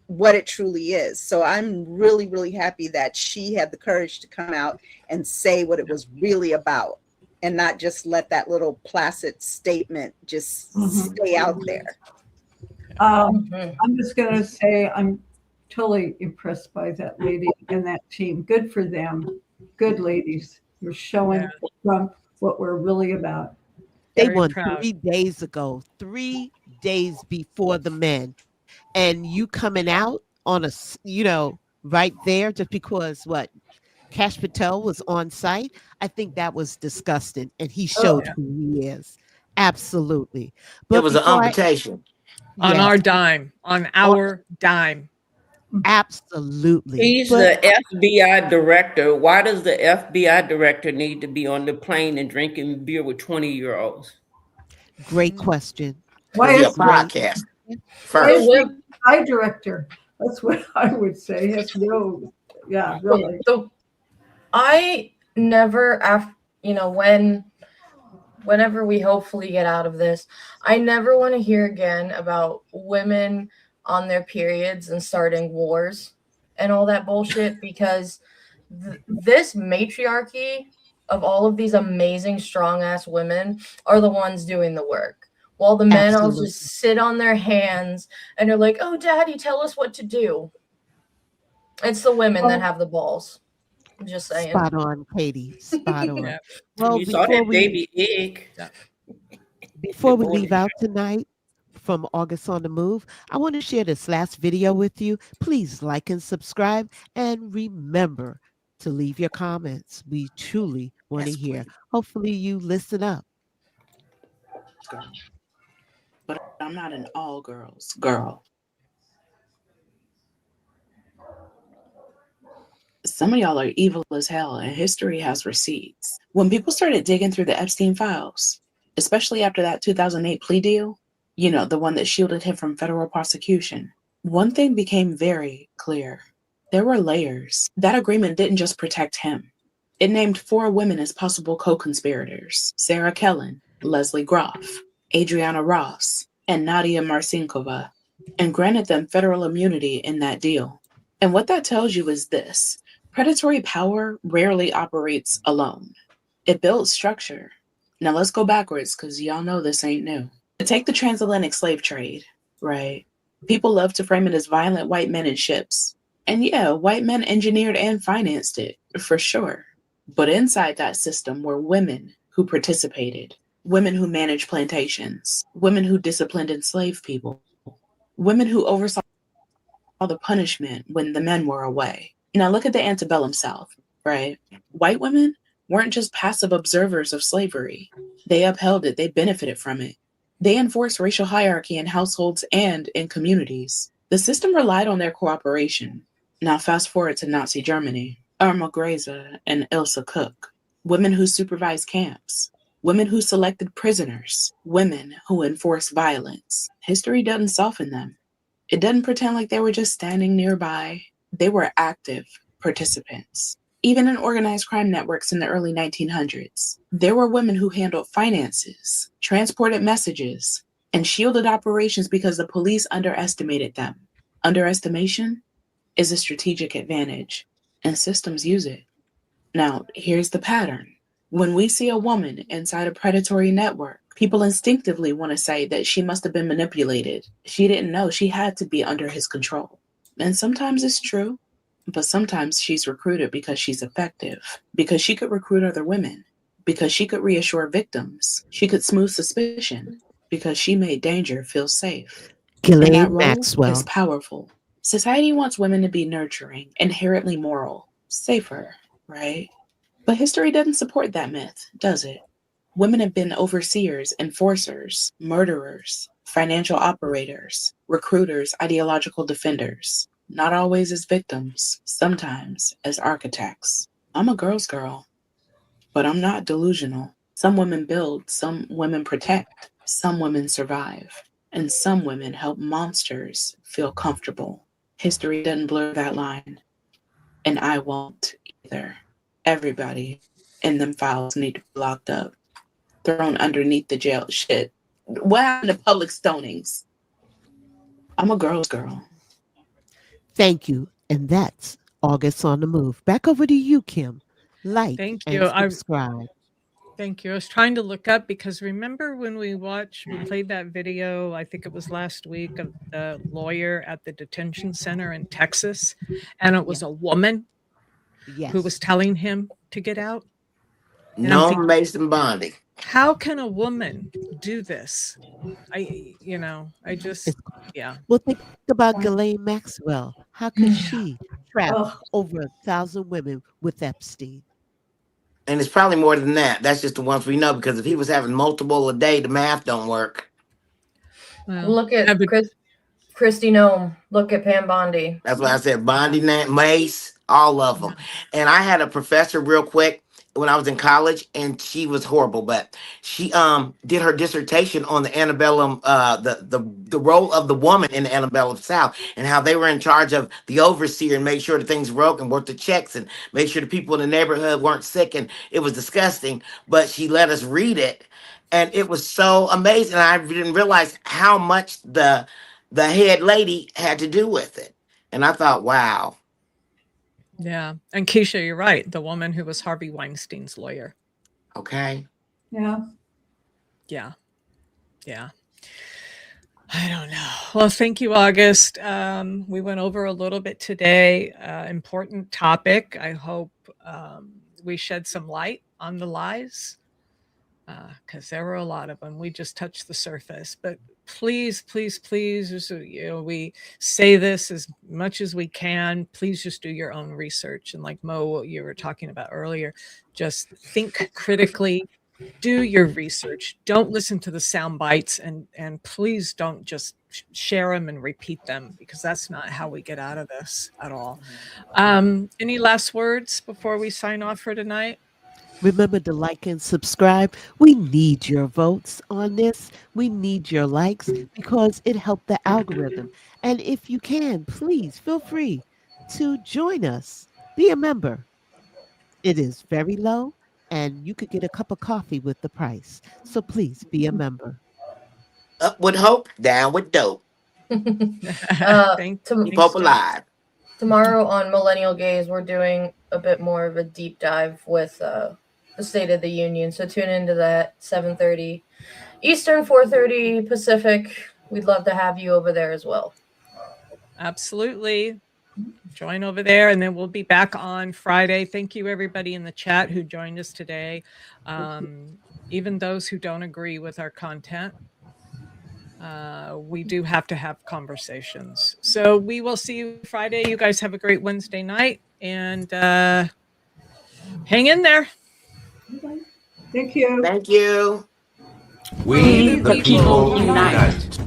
what it truly is. So I'm really, really happy that she had the courage to come out and say what it was really about, and not just let that little placid statement just stay out there. I'm just going to say I'm totally impressed by that lady and that team. Good for them. Good ladies. You're showing Trump what we're really about. They won 3 days ago, 3 days before the men. And you coming out on a, right there just because Kash Patel was on site. I think that was disgusting. And he showed who he is. Absolutely. But it was an invitation. On our dime. On our dime. Absolutely. He's the FBI director. Why does the FBI director need to be on the plane and drinking beer with 20-year-olds? Great question. Why is a broadcast? First, I director. That's what I would say. Has no, really. So I never, whenever we hopefully get out of this, I never want to hear again about women on their periods and starting wars and all that bullshit, because this matriarchy of all of these amazing strong ass women are the ones doing the work, while the men all just sit on their hands and are like, oh daddy, tell us what to do. It's the women that have the balls. I'm just saying. Spot on, Katie. Spot on. Well, you saw that baby egg. Before we leave out tonight from August on the Move, I want to share this last video with you. Please like and subscribe, and remember to leave your comments. We truly want to hear. Hopefully you listen up. But I'm not an all girls girl. Some of y'all are evil as hell, and history has receipts. When people started digging through the Epstein files, especially after that 2008 plea deal, the one that shielded him from federal prosecution, one thing became very clear. There were layers. That agreement didn't just protect him. It named 4 women as possible co-conspirators: Sarah Kellen, Leslie Groff, Adriana Ross, and Nadia Marcinkova, and granted them federal immunity in that deal. And what that tells you is this: predatory power rarely operates alone. It builds structure. Now let's go backwards, because y'all know this ain't new. Take the transatlantic slave trade, right? People love to frame it as violent white men in ships. And yeah, white men engineered and financed it, for sure. But inside that system were women who participated, women who managed plantations, women who disciplined enslaved people, women who oversaw the punishment when the men were away. Now look at the antebellum South, right? White women weren't just passive observers of slavery. They upheld it. They benefited from it. They enforced racial hierarchy in households and in communities. The system relied on their cooperation. Now fast forward to Nazi Germany. Irma Grese and Ilse Cook, women who supervised camps, women who selected prisoners, women who enforced violence. History doesn't soften them. It doesn't pretend like they were just standing nearby. They were active participants. Even in organized crime networks in the early 1900s, there were women who handled finances, transported messages, and shielded operations because the police underestimated them. Underestimation is a strategic advantage, and systems use it. Now, here's the pattern. When we see a woman inside a predatory network, people instinctively want to say that she must have been manipulated. She didn't know she had to be under his control. And sometimes it's true, but sometimes she's recruited because she's effective, because she could recruit other women, because she could reassure victims, she could smooth suspicion, because she made danger feel safe. And that Ghislaine role Maxwell. is powerful. Society wants women to be nurturing, inherently moral, safer, right? But history doesn't support that myth, does it? Women have been overseers, enforcers, murderers, financial operators, recruiters, ideological defenders, not always as victims, sometimes as architects. I'm a girl's girl, but I'm not delusional. Some women build, some women protect, some women survive, and some women help monsters feel comfortable. History doesn't blur that line, and I won't either. Everybody in them files need to be locked up, thrown underneath the jail shit. What happened to public stonings? I'm a girl's girl. Thank you. And that's August on the Move. Back over to you, Kim. Like Thank and you. subscribe. Thank you. I was trying to look up because remember when we played that video, I think it was last week, of the lawyer at the detention center in Texas, and it was a woman who was telling him to get out. And I'm No thinking, Mason Bondi. how can a woman do this? Well, think about Ghislaine Maxwell. How could she trap over 1,000 women with Epstein? And it's probably more than that. That's just the ones we know, because if he was having multiple a day, the math don't work. Look at Christy Nome. Look at Pam Bondi. That's why I said Bondi, Mace, all of them. And I had a professor real quick when I was in college, and she was horrible, but she did her dissertation on the antebellum, the role of the woman in the antebellum South, and how they were in charge of the overseer and make sure that things broke and worked the checks and make sure the people in the neighborhood weren't sick. And it was disgusting, but she let us read it, and it was so amazing. I didn't realize how much the head lady had to do with it. And I thought, wow. Yeah. And Keisha, you're right. The woman who was Harvey Weinstein's lawyer. Okay. Yeah. Yeah. Yeah. I don't know. Well, thank you, August. We went over a little bit today. Important topic. I hope we shed some light on the lies, because there were a lot of them. We just touched the surface. But please, please, please, we say this as much as we can. Please just do your own research. And like Mo, what you were talking about earlier, just think critically. Do your research. Don't listen to the sound bites, and please don't just share them and repeat them, because that's not how we get out of this at all. Any last words before we sign off for tonight? Remember to like and subscribe. We need your votes on this. We need your likes because it helped the algorithm. And if you can, please feel free to join us. Be a member. It is very low, and you could get a cup of coffee with the price. So please be a member. Up with hope, down with dope. Keep hope alive. Tomorrow on Millennial Gaze, we're doing a bit more of a deep dive with the State of the Union. So tune into that, 7:30 Eastern, 4:30 Pacific. We'd love to have you over there as well. Absolutely. Join over there, and then we'll be back on Friday. Thank you, everybody in the chat who joined us today. Even those who don't agree with our content, we do have to have conversations. So we will see you Friday. You guys have a great Wednesday night, and hang in there. Thank you. Thank you. We the people unite.